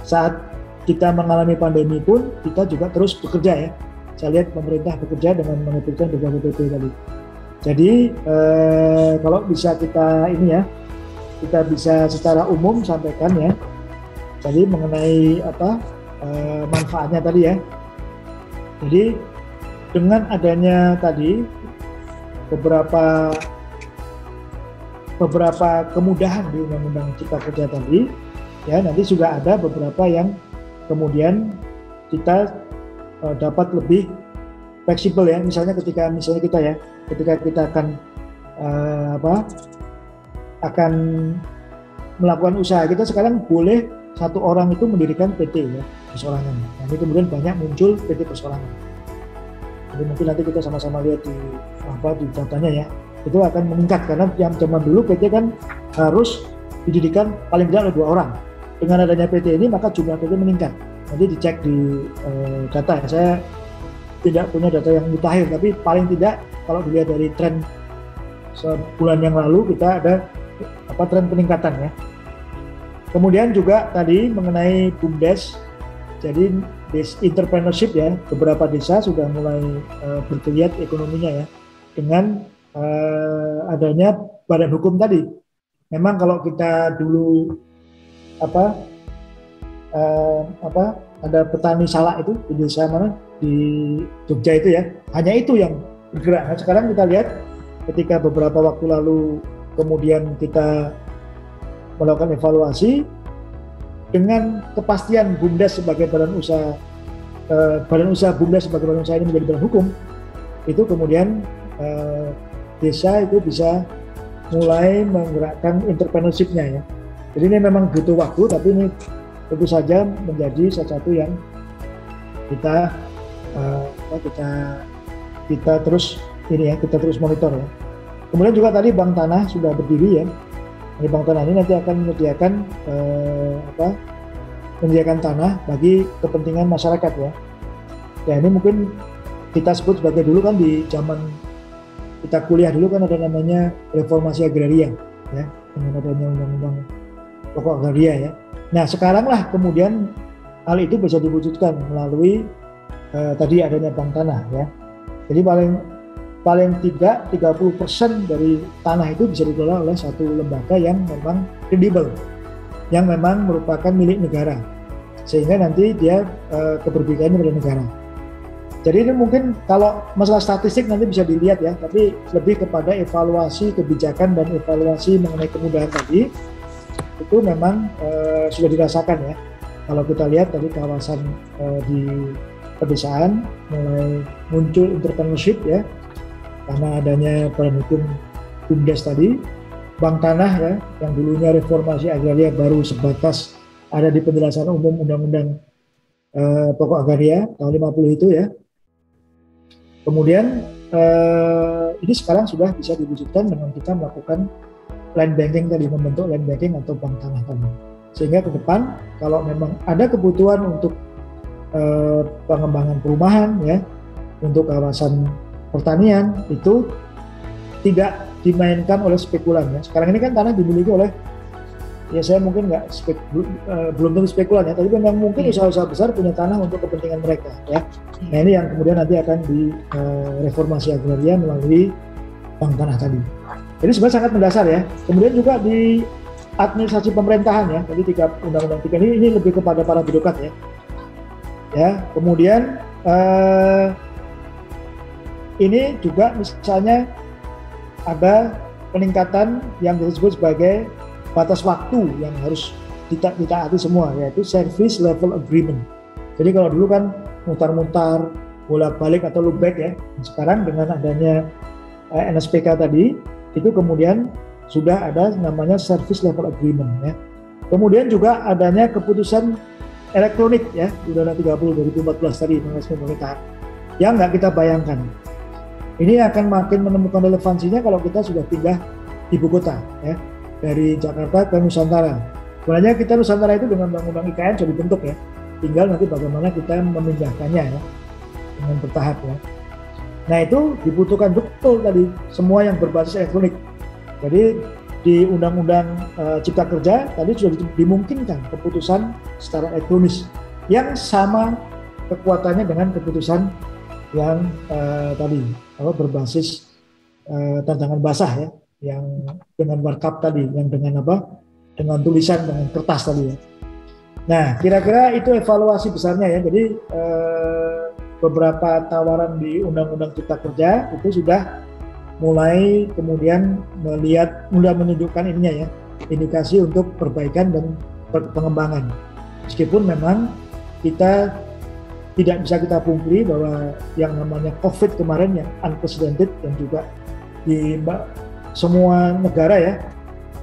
saat kita mengalami pandemi pun kita juga terus bekerja ya. Saya lihat pemerintah bekerja dengan menerbitkan beberapa PP tadi. Jadi kalau bisa kita kita bisa secara umum sampaikan ya. Jadi mengenai manfaatnya tadi ya. Jadi dengan adanya tadi beberapa kemudahan di Undang-Undang Cipta Kerja tadi, ya nanti juga ada beberapa yang kemudian kita dapat lebih fleksibel ya. Misalnya ketika kita akan melakukan usaha, kita sekarang boleh satu orang itu mendirikan PT ya, perseorangan. Nanti kemudian banyak muncul PT perseorangan. Jadi mungkin nanti kita sama-sama lihat di datanya ya. Itu akan meningkat karena yang zaman dulu PT kan harus didirikan paling tidak oleh 2 orang. Dengan adanya PT ini maka jumlah PT meningkat. Nanti dicek di data. Saya tidak punya data yang mutakhir, tapi paling tidak kalau dilihat dari tren sebulan yang lalu kita ada tren peningkatan ya. Kemudian juga tadi mengenai BUMDes, jadi entrepreneurship ya, beberapa desa sudah mulai bergeliat ekonominya ya dengan adanya badan hukum tadi. Memang kalau kita dulu ada petani salak itu di desa mana di Jogja itu ya, hanya itu yang bergerak. Nah, sekarang kita lihat ketika beberapa waktu lalu kemudian kita melakukan evaluasi dengan kepastian BUMDes sebagai badan usaha BUMDes sebagai badan usaha ini menjadi badan hukum, itu kemudian desa itu bisa mulai menggerakkan entrepreneurship-nya ya. Jadi ini memang butuh waktu, tapi ini tentu saja menjadi salah satu yang kita terus monitor ya. Kemudian juga tadi Bank Tanah sudah berdiri ya. Di Bank Tanah ini nanti akan menyediakan tanah bagi kepentingan masyarakat ya. Ya ini mungkin kita sebut sebagai dulu kan di zaman kita kuliah dulu kan ada namanya reformasi agraria ya, dengan adanya undang-undang pokok agraria ya. Nah sekarang lah kemudian hal itu bisa diwujudkan melalui tadi adanya Bank Tanah ya. Jadi paling tidak 30% dari tanah itu bisa dikelola oleh satu lembaga yang memang kredibel, yang memang merupakan milik negara, sehingga nanti dia keberpihakannya pada negara. Jadi ini mungkin kalau masalah statistik nanti bisa dilihat ya, tapi lebih kepada evaluasi kebijakan dan evaluasi mengenai kemudahan tadi, itu memang sudah dirasakan ya. Kalau kita lihat tadi kawasan di pedesaan mulai muncul entrepreneurship ya, karena adanya badan hukum BUMDes tadi. Bank Tanah ya, yang dulunya reformasi agraria baru sebatas ada di penjelasan umum Undang-Undang Pokok Agraria tahun 50 itu ya. Kemudian ini sekarang sudah bisa diwujudkan dengan kita melakukan land banking tadi, membentuk land banking atau Bank Tanah tadi. Sehingga ke depan kalau memang ada kebutuhan untuk pengembangan perumahan ya, untuk kawasan pertanian itu tidak dimainkan oleh spekulan ya. Sekarang ini kan tanah dimiliki oleh ya saya mungkin belum tentu spekulan ya, tapi memang mungkin usaha-usaha besar punya tanah untuk kepentingan mereka ya. Nah ini yang kemudian nanti akan direformasi agraria melalui Bank Tanah tadi. Jadi sebenarnya sangat mendasar ya. Kemudian juga di administrasi pemerintahan ya. Jadi 3 Undang-Undang 3 ini lebih kepada para birokrat ya. Ya, kemudian ini juga misalnya ada peningkatan yang disebut sebagai batas waktu yang harus ditaati semua, yaitu service level agreement. Jadi kalau dulu kan mutar-mutar, bolak-balik atau loopback ya. Sekarang dengan adanya NSPK tadi, itu kemudian sudah ada namanya service level agreement ya. Kemudian juga adanya keputusan elektronik ya, Undang-Undang 30 2014 tadi mengenai pemerintahan. yang nggak kita bayangkan. Ini akan makin menemukan relevansinya kalau kita sudah pindah ibu kota, ya, dari Jakarta ke Nusantara. Sebenarnya kita Nusantara itu dengan undang-undang IKN sudah dibentuk ya, tinggal nanti bagaimana kita memindahkannya ya, dengan bertahap ya. Nah itu dibutuhkan betul tadi semua yang berbasis elektronik. Jadi di Undang-Undang Cipta Kerja tadi sudah dimungkinkan keputusan secara elektronis yang sama kekuatannya dengan keputusan yang tadi berbasis tantangan basah ya, yang dengan markup tadi, yang dengan dengan tulisan, dengan kertas tadi ya. Nah kira-kira itu evaluasi besarnya ya. Jadi beberapa tawaran di Undang-Undang Cipta Kerja itu sudah mulai kemudian mulai menunjukkan ininya ya, indikasi untuk perbaikan dan pengembangan. Meskipun memang kita tidak bisa kita pungkiri bahwa yang namanya COVID kemarin yang unprecedented dan juga di semua negara ya,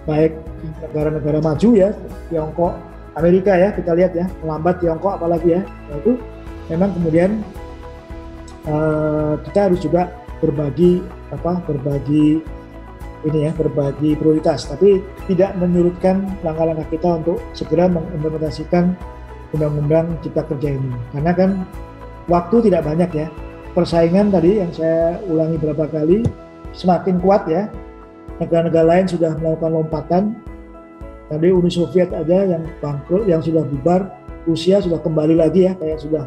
baik negara-negara maju ya, Tiongkok, Amerika ya, kita lihat ya, melambat Tiongkok apalagi ya, nah, itu memang kemudian kita harus juga berbagi prioritas, tapi tidak menyurutkan langkah-langkah kita untuk segera mengimplementasikan Undang-Undang Cipta Kerja ini, karena kan waktu tidak banyak ya, persaingan tadi yang saya ulangi berapa kali semakin kuat ya, negara-negara lain sudah melakukan lompatan, tadi Uni Soviet aja yang bangkrut, yang sudah bubar, Rusia sudah kembali lagi ya, kayak sudah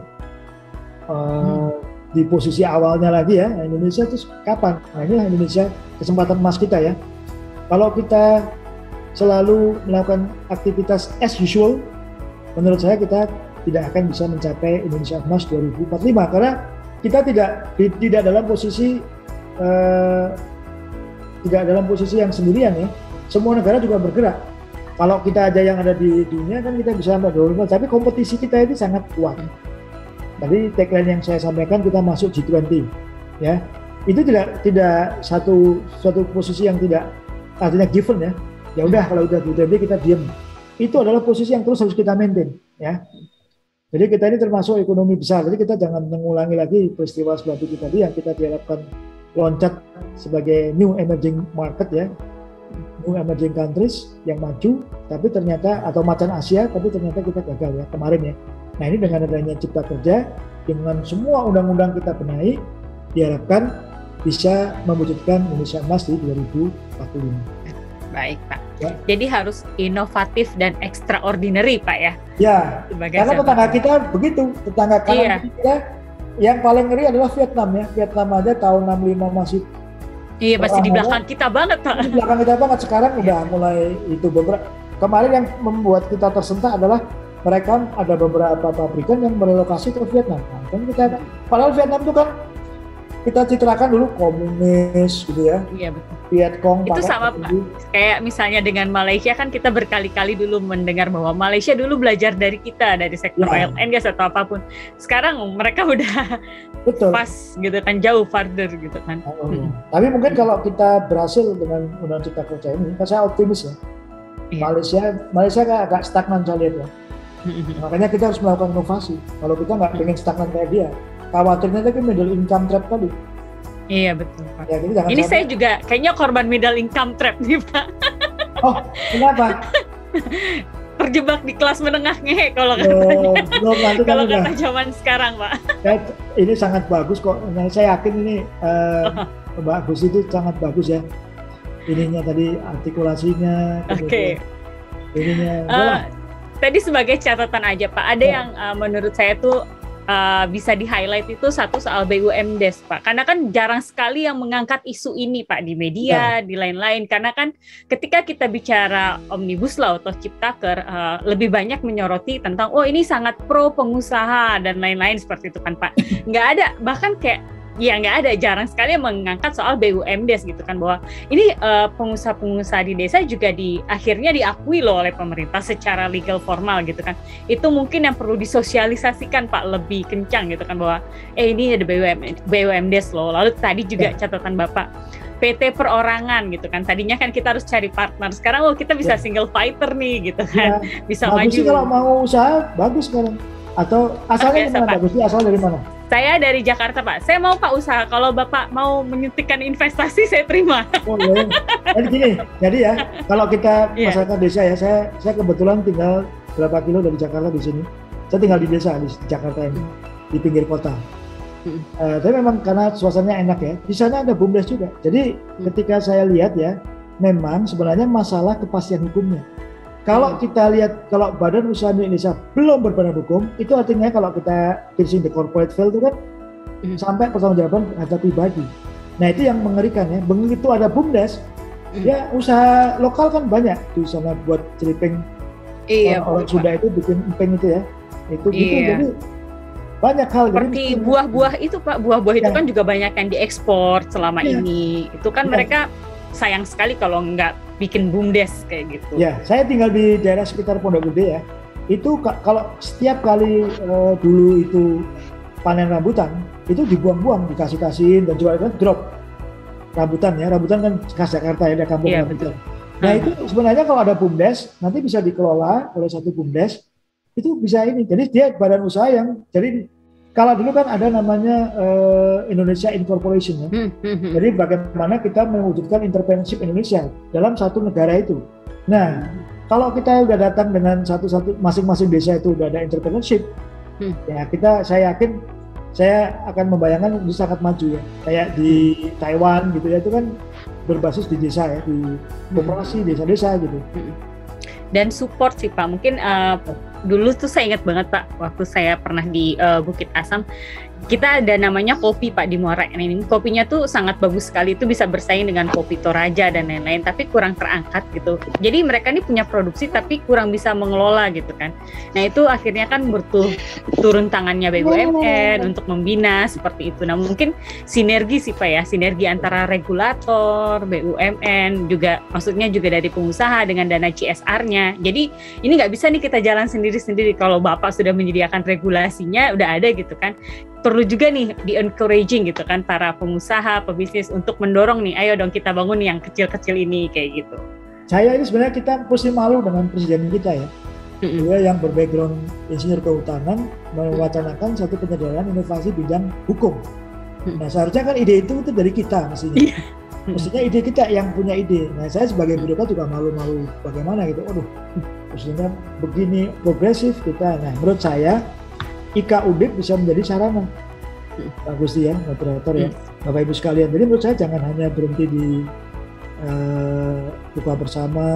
di posisi awalnya lagi ya. Indonesia itu kapan? Nah inilah Indonesia kesempatan emas kita ya, kalau kita selalu melakukan aktivitas as usual, menurut saya kita tidak akan bisa mencapai Indonesia Emas 2045 karena kita tidak dalam posisi yang sendirian ya. Semua negara juga bergerak. Kalau kita aja yang ada di dunia kan kita bisa sampai 2045, tapi kompetisi kita ini sangat kuat. Tadi tagline yang saya sampaikan, kita masuk G20 ya. Itu tidak satu posisi yang tidak artinya given ya. Ya udah kalau udah G20 kita diam. Itu adalah posisi yang terus harus kita maintain ya. Jadi kita ini termasuk ekonomi besar, jadi kita jangan mengulangi lagi peristiwa seperti itu tadi yang kita diharapkan loncat sebagai new emerging market ya, new emerging countries yang maju, tapi ternyata atau macan Asia, tapi ternyata kita gagal ya kemarin ya. Nah ini dengan adanya Cipta Kerja, dengan semua undang-undang kita benahi, diharapkan bisa mewujudkan Indonesia Emas di 2045. Baik Pak. Ya. Jadi harus inovatif dan extraordinary Pak ya. Ya. Karena tetangga kita begitu, tetangga kanan kita yang paling ngeri adalah Vietnam ya. Vietnam aja tahun 65 masih. Iya masih di belakang kita banget Pak. Di belakang kita banget, sekarang udah mulai itu beberapa. Kemarin yang membuat kita tersentak adalah mereka ada beberapa pabrikan yang merelokasi ke Vietnam. Nah, kan kita, padahal Vietnam itu kan kita citrakan dulu komunis gitu ya. Iya betul. Vietcong. Itu sama Pak. Kayak misalnya dengan Malaysia kan kita berkali-kali dulu mendengar bahwa Malaysia dulu belajar dari kita, dari sektor oil and gas atau apapun. Sekarang mereka udah betul. Pas gitu kan, jauh farther gitu kan. Tapi mungkin kalau kita berhasil dengan Undang Cipta Kerja ini, saya optimis ya. Iya. Malaysia agak stagnan saya lihat ya. Makanya kita harus melakukan inovasi. Kalau kita nggak pengen stagnan kayak dia, khawatirnya itu middle income trap tadi. Iya betul Pak. Ya, ini saya juga kayaknya korban middle income trap nih Pak. Oh kenapa? Terjebak di kelas menengah ngehe kalau katanya. Kalau kata zaman sekarang Pak. Ya, ini sangat bagus kok. Nah, saya yakin ini Mbak Agus itu sangat bagus ya. Ininya tadi artikulasinya. Oke. Ininya. Tadi sebagai catatan aja Pak, ada yang menurut saya tuh bisa di-highlight itu satu soal BUMDes Pak, karena kan jarang sekali yang mengangkat isu ini Pak di media, di lain-lain, karena kan ketika kita bicara Omnibus Law atau Ciptaker lebih banyak menyoroti tentang ini sangat pro pengusaha dan lain-lain seperti itu kan Pak. Nggak ada, bahkan kayak nggak ada, jarang sekali yang mengangkat soal BUMDes gitu kan, bahwa ini pengusaha-pengusaha di desa juga akhirnya diakui loh oleh pemerintah secara legal formal gitu kan. Itu mungkin yang perlu disosialisasikan Pak lebih kencang gitu kan, bahwa ini ada BUMDes loh. Lalu tadi juga catatan Bapak PT perorangan gitu kan, tadinya kan kita harus cari partner, sekarang kita bisa single fighter nih gitu kan, bisa bagus maju. Kalau mau usaha bagus sekarang, atau asalnya dari mana Bagus? Asal dari mana? Saya dari Jakarta, Pak. Saya mau Pak usaha. Kalau Bapak mau menyuntikkan investasi, saya terima. Oh, ya. Jadi gini, jadi ya, kalau kita masyarakat desa ya, saya kebetulan tinggal berapa kilo dari Jakarta di sini. Saya tinggal di desa di Jakarta ini, di pinggir kota. Tapi memang karena suasananya enak ya, di sana ada BUMDes juga. Jadi ketika saya lihat ya, memang sebenarnya masalah kepastian hukumnya. Kalau kita lihat, kalau Badan Usaha Milik Desa belum berbadan hukum, itu artinya kalau kita facing the corporate fail itu kan sampai pertanggungjawaban harta pribadi. Nah itu yang mengerikan ya. Begitu ada BUMDes, ya usaha lokal kan banyak di sana buat celiping. Iya. Orang Sunda itu bikin empeng itu ya. Itu gitu. Jadi banyak hal. Seperti buah-buah itu Pak, buah-buah itu kan juga banyak yang diekspor selama ini. Itu kan mereka sayang sekali kalau nggak bikin BUMDes kayak gitu. Ya, saya tinggal di daerah sekitar Pondok Gede ya. Itu kalau setiap kali dulu itu panen rambutan, itu dibuang-buang, dikasih-kasihin dan jual kan drop rambutan ya. Rambutan kan khas Jakarta ya, ada kampung rambutan. Betul. Nah itu sebenarnya kalau ada BUMDes, nanti bisa dikelola oleh satu BUMDes, itu bisa ini. Jadi dia badan usaha yang, jadi kalau dulu kan ada namanya Indonesia Incorporation ya. Jadi bagaimana kita mewujudkan entrepreneurship Indonesia dalam satu negara itu. Nah, kalau kita udah datang dengan satu-satu masing-masing desa itu udah ada entrepreneurship, ya saya yakin saya akan membayangkan ini sangat maju ya. Kayak di Taiwan gitu ya, itu kan berbasis di desa ya, di koperasi desa-desa gitu. Dan support sih Pak, mungkin dulu tuh saya ingat banget Pak, waktu saya pernah di Bukit Asam, kita ada namanya kopi Pak di Muara ini. Kopinya tuh sangat bagus sekali, itu bisa bersaing dengan kopi Toraja dan lain-lain, tapi kurang terangkat gitu. Jadi mereka ini punya produksi tapi kurang bisa mengelola gitu kan. Nah itu akhirnya kan turun tangannya BUMN untuk membina seperti itu. Nah mungkin sinergi sih Pak ya, sinergi antara regulator, BUMN, juga maksudnya juga dari pengusaha dengan dana CSR-nya. Jadi ini nggak bisa nih kita jalan sendiri-sendiri. Kalau Bapak sudah menyediakan regulasinya, udah ada gitu kan. Perlu juga nih di-encouraging gitu kan para pengusaha, pebisnis untuk mendorong nih, ayo dong kita bangun yang kecil-kecil ini kayak gitu. Saya ini sebenarnya kita mesti malu dengan presiden kita ya. Dia yang berbackground insinyur kehutanan mewacanakan satu penyederhanaan inovasi bidang hukum. Nah seharusnya kan ide itu dari kita mestinya. Mestinya ide kita yang punya ide. Nah saya sebagai birokrat juga malu-malu bagaimana gitu. Aduh, mestinya begini progresif kita. Nah menurut saya IKA Undip bisa menjadi sarana. Pak Gusti ya, moderator ya, Bapak Ibu sekalian. Jadi menurut saya jangan hanya berhenti di buka bersama,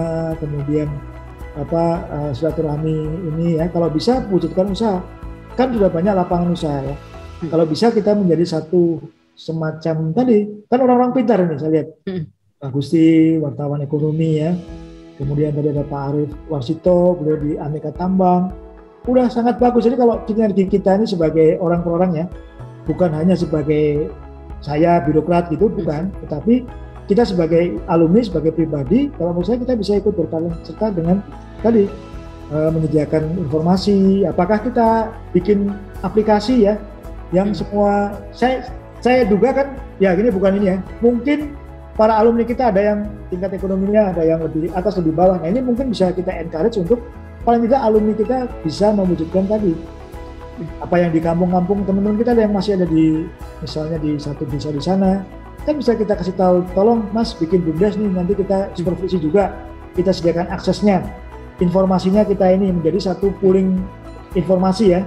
kemudian silaturahmi ini ya. Kalau bisa wujudkan usaha, kan sudah banyak lapangan usaha ya. Kalau bisa kita menjadi satu semacam tadi, kan orang-orang pintar ini saya lihat. Pak Gusti, wartawan ekonomi ya. Kemudian tadi ada Pak Arief Warsito, beliau di Aneka Tambang. Udah sangat bagus. Jadi kalau sinergi kita ini sebagai orang per orang ya, bukan hanya sebagai saya birokrat gitu, bukan, tetapi kita sebagai alumni, sebagai pribadi, kalau menurut saya kita bisa ikut berperan serta dengan tadi menyediakan informasi. Apakah kita bikin aplikasi ya, yang semua saya duga kan, ya gini bukan ini ya, mungkin para alumni kita ada yang tingkat ekonominya ada yang lebih atas lebih bawah. Nah ini mungkin bisa kita encourage untuk paling tidak alumni kita bisa mewujudkan tadi apa yang di kampung-kampung teman-teman kita ada yang masih ada di misalnya di satu desa di sana, kan bisa kita kasih tahu, tolong Mas bikin BUMDes nih, nanti kita supervisi juga, kita sediakan aksesnya, informasinya kita ini menjadi satu pooling informasi ya.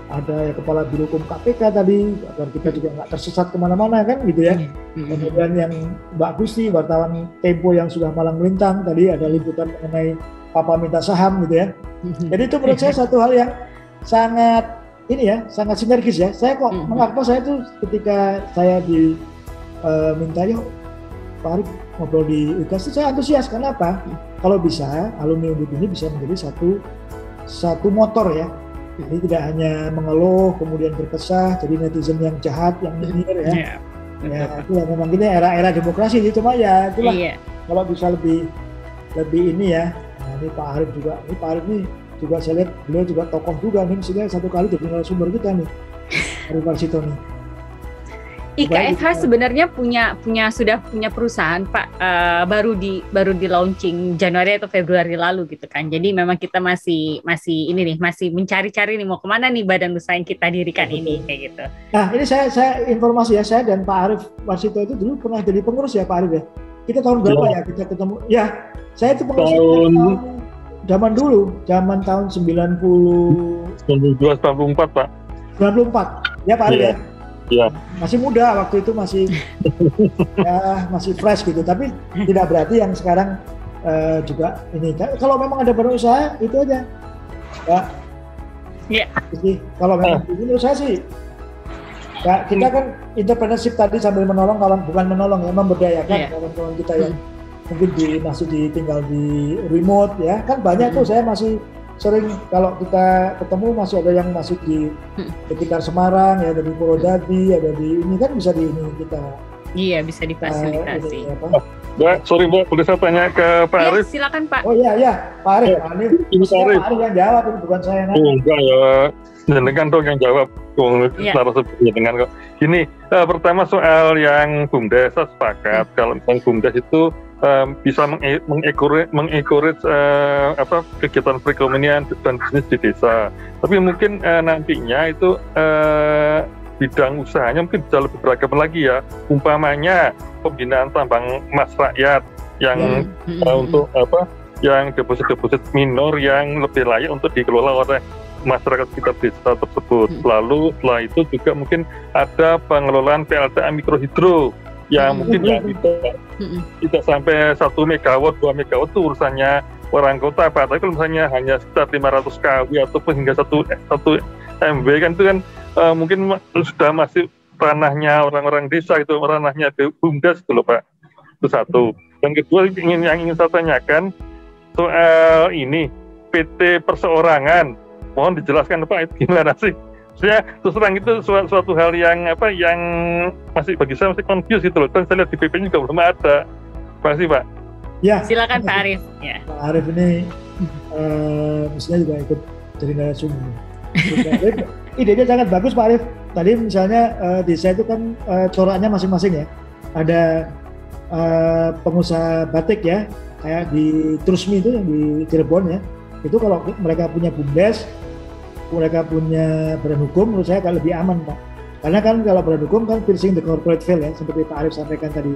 Ada ya, kepala biro hukum KPK tadi agar kita juga nggak tersesat kemana-mana kan gitu ya. Kemudian yang Mbak Gusti wartawan Tempo yang sudah malang melintang tadi ada liputan mengenai Papa minta saham gitu ya. Jadi itu menurut saya satu hal yang sangat ini ya, sangat sinergis ya. Saya kok mengapa saya tuh ketika saya minta yuk Pak Arief ngobrol di UKAS, saya antusias. Karena apa? Kalau bisa alumni Undip ini bisa menjadi satu motor ya. Jadi tidak hanya mengeluh kemudian berkesah jadi netizen yang jahat, yang nyinyir ya. Ya itu memang ini era demokrasi itu, cuma ya itulah. Kalau bisa lebih ini ya. Nah, ini Pak Arief juga. Ini Pak Arief nih juga saya lihat beliau juga tokoh juga nih, sehingga satu kali jadi narasumber kita nih. Arief Warsito nih. IKFH sebenarnya sudah punya perusahaan Pak, baru di launching Januari atau Februari lalu gitu kan. Jadi memang kita masih mencari-cari nih mau kemana nih badan usaha yang kita dirikan ini kayak gitu. Nah ini saya informasi ya, saya dan Pak Arief Warsito itu dulu pernah jadi pengurus ya Pak Arief ya. Kita tahun berapa ya kita ketemu? Ya saya itu pengurus zaman dulu, zaman tahun 1994 Pak. 94 ya Pak Arief ya. Ya. Masih muda waktu itu, masih masih fresh gitu, tapi tidak berarti yang sekarang juga ini. Kalau memang ada badan usaha itu aja, Pak. Iya. Jadi kalau memang ini usaha sih, ya, kita kan entrepreneurship tadi sambil menolong bukan menolong ya, memberdayakan kawan-kawan kita yang mungkin masih tinggal di remote ya, kan banyak tuh. Saya masih sering kalau kita ketemu masih ada yang masih di sekitar Semarang ya, ada di Purwodadi, ada di ini kan bisa di ini kita. Iya, bisa difasilitasi. Mbak, sorry Mbak, boleh saya tanya ke Pak Arief? Silakan Pak. Oh iya, Pak Arief. Pak Arief yang jawab, itu bukan saya. Enggak ya, jenengan dong yang jawab. Narasumbernya dengan kok. Gini, pertama soal yang BUMDes, saya sepakat kalau misalnya BUMDes itu bisa mengencourage kegiatan perekonomian dan bisnis di desa. Tapi mungkin nantinya itu bidang usahanya mungkin bisa lebih beragam lagi ya. Umpamanya pembinaan tambang emas rakyat yang untuk yang deposit minor yang lebih layak untuk dikelola oleh masyarakat sekitar desa tersebut. Lalu setelah itu juga mungkin ada pengelolaan PLTA mikrohidro yang mungkin tidak sampai 1 megawatt, 2 megawatt itu urusannya orang kota Pak. Tapi kalau misalnya hanya sekitar 500 kW ataupun hingga 1 MW kan itu kan mungkin sudah masih ranahnya orang-orang desa, itu ranahnya BUMDes itu loh Pak. Itu satu. Dan kedua yang ingin saya tanyakan soal ini PT perseorangan. Mohon dijelaskan Pak, itu gimana sih? Saya terus terang itu suatu hal yang yang masih bagi saya masih confused gitu loh. Dan saya lihat di PP juga belum ada. Terima kasih Pak. Ya. Silakan Pak Arief. Ya. Pak Arief ini mestinya juga ikut jadi narasumber. Idenya sangat bagus Pak Arief. Tadi misalnya desa itu kan coraknya masing-masing ya. Ada pengusaha batik ya, kayak di Trusmi itu yang di Cirebon ya. Itu kalau mereka punya BUMDes, mereka punya badan hukum, menurut saya agak lebih aman Pak. Karena kan kalau badan hukum kan piercing the corporate veil ya, seperti Pak Arief sampaikan tadi.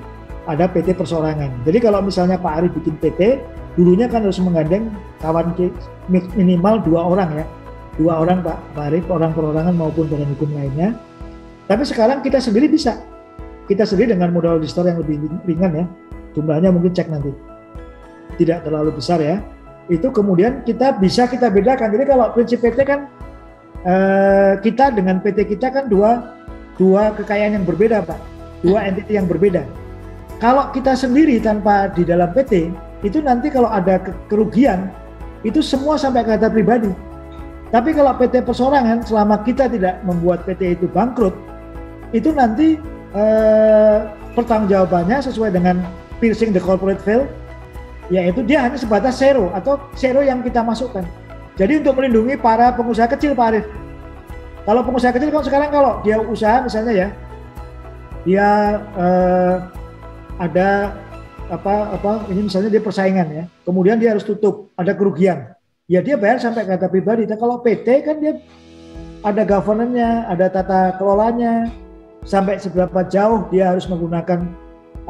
Ada PT perseorangan. Jadi kalau misalnya Pak Arief bikin PT, dulunya kan harus menggandeng kawan minimal 2 orang ya. 2 orang Pak Arief, orang perorangan maupun badan hukum lainnya. Tapi sekarang kita sendiri bisa. Kita sendiri dengan modal distor yang lebih ringan ya. Jumlahnya mungkin cek nanti. Tidak terlalu besar ya. Itu kemudian kita bedakan. Jadi kalau prinsip PT kan kita dengan PT kita kan dua kekayaan yang berbeda Pak, 2 entiti yang berbeda. Kalau kita sendiri tanpa di dalam PT, itu nanti kalau ada kerugian, itu semua sampai ke data pribadi. Tapi kalau PT perseorangan, selama kita tidak membuat PT itu bangkrut, itu nanti pertanggungjawabannya sesuai dengan piercing the corporate veil, yaitu dia hanya sebatas zero atau zero yang kita masukkan. Jadi untuk melindungi para pengusaha kecil Pak Arief. Kalau pengusaha kecil kan sekarang kalau dia usaha misalnya ya, dia ada ini misalnya dia persaingan ya, kemudian dia harus tutup, ada kerugian, ya dia bayar sampai ke data pribadi. Dan kalau PT kan dia ada governance-nya, ada tata kelolanya, sampai seberapa jauh dia harus menggunakan,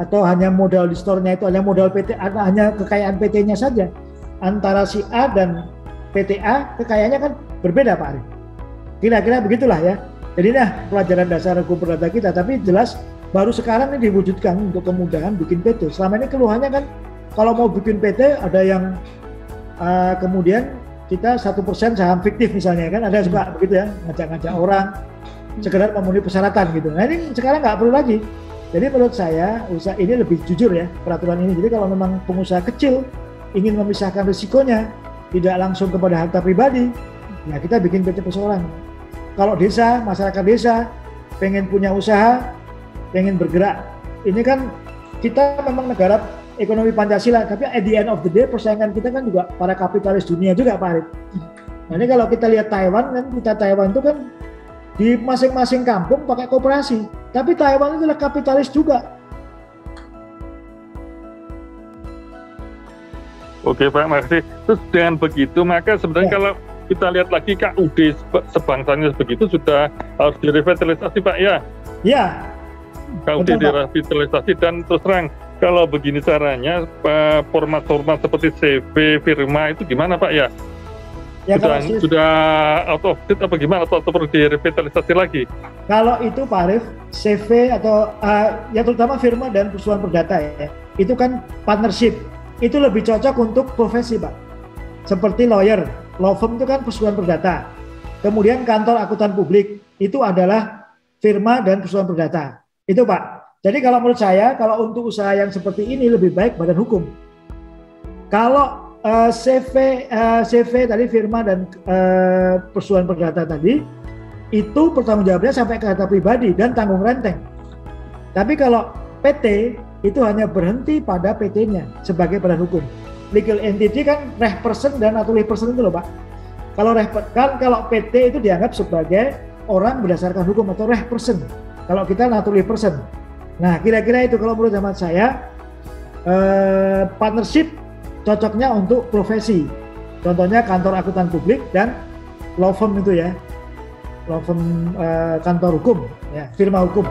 atau hanya modal di store-nya itu hanya modal PT, hanya kekayaan PT-nya saja. Antara si A dan PT A kekayaannya kan berbeda Pak Arief. Kira-kira begitulah ya. Jadi pelajaran dasar hukum perdata kita, tapi jelas baru sekarang ini diwujudkan untuk kemudahan bikin PT. Selama ini keluhannya kan kalau mau bikin PT ada yang kemudian kita 1% saham fiktif misalnya kan, ada suka begitu ya, ngajak-ngajak orang sekedar memenuhi persyaratan gitu. Nah ini sekarang nggak perlu lagi. Jadi menurut saya usaha ini lebih jujur ya peraturan ini. Jadi kalau memang pengusaha kecil ingin memisahkan risikonya tidak langsung kepada harta pribadi, ya kita bikin PT perseorangan. Kalau desa, masyarakat desa pengen punya usaha, pengen bergerak, ini kan kita memang negara ekonomi Pancasila, tapi at the end of the day persaingan kita kan juga para kapitalis dunia juga Pak Arief. Nah ini kalau kita lihat Taiwan kan, Taiwan itu kan di masing-masing kampung pakai koperasi. Tapi Taiwan itu adalah kapitalis juga. Oke Pak, makasih. Terus dengan begitu maka sebenarnya kalau kita lihat lagi KUD sebangsanya begitu sudah harus direvitalisasi Pak ya? Ya. KUD direvitalisasi dan terus terang kalau begini caranya format-format seperti CV, firma itu gimana Pak ya? Ya sudah out of date apa gimana atau perlu direvitalisasi lagi? Kalau itu Pak Arif, CV atau ya terutama firma dan perusahaan perdata ya, itu kan partnership. Itu lebih cocok untuk profesi Pak. Seperti lawyer, law firm itu kan perusahaan perdata. Kemudian kantor akuntan publik itu adalah firma dan perusahaan perdata. Itu Pak. Jadi kalau menurut saya, kalau untuk usaha yang seperti ini lebih baik badan hukum. Kalau CV tadi firma dan perusahaan perdata tadi, itu pertanggungjawabannya sampai ke data pribadi dan tanggung renteng. Tapi kalau PT itu hanya berhenti pada PT-nya sebagai badan hukum. Legal entity kan reh person dan naturally person itu loh Pak. Kalau PT itu dianggap sebagai orang berdasarkan hukum atau reh person. Kalau kita naturally person. Nah kira-kira itu kalau menurut hemat saya partnership cocoknya untuk profesi. Contohnya kantor akuntan publik dan law firm itu ya. Law firm kantor hukum, ya, firma hukum.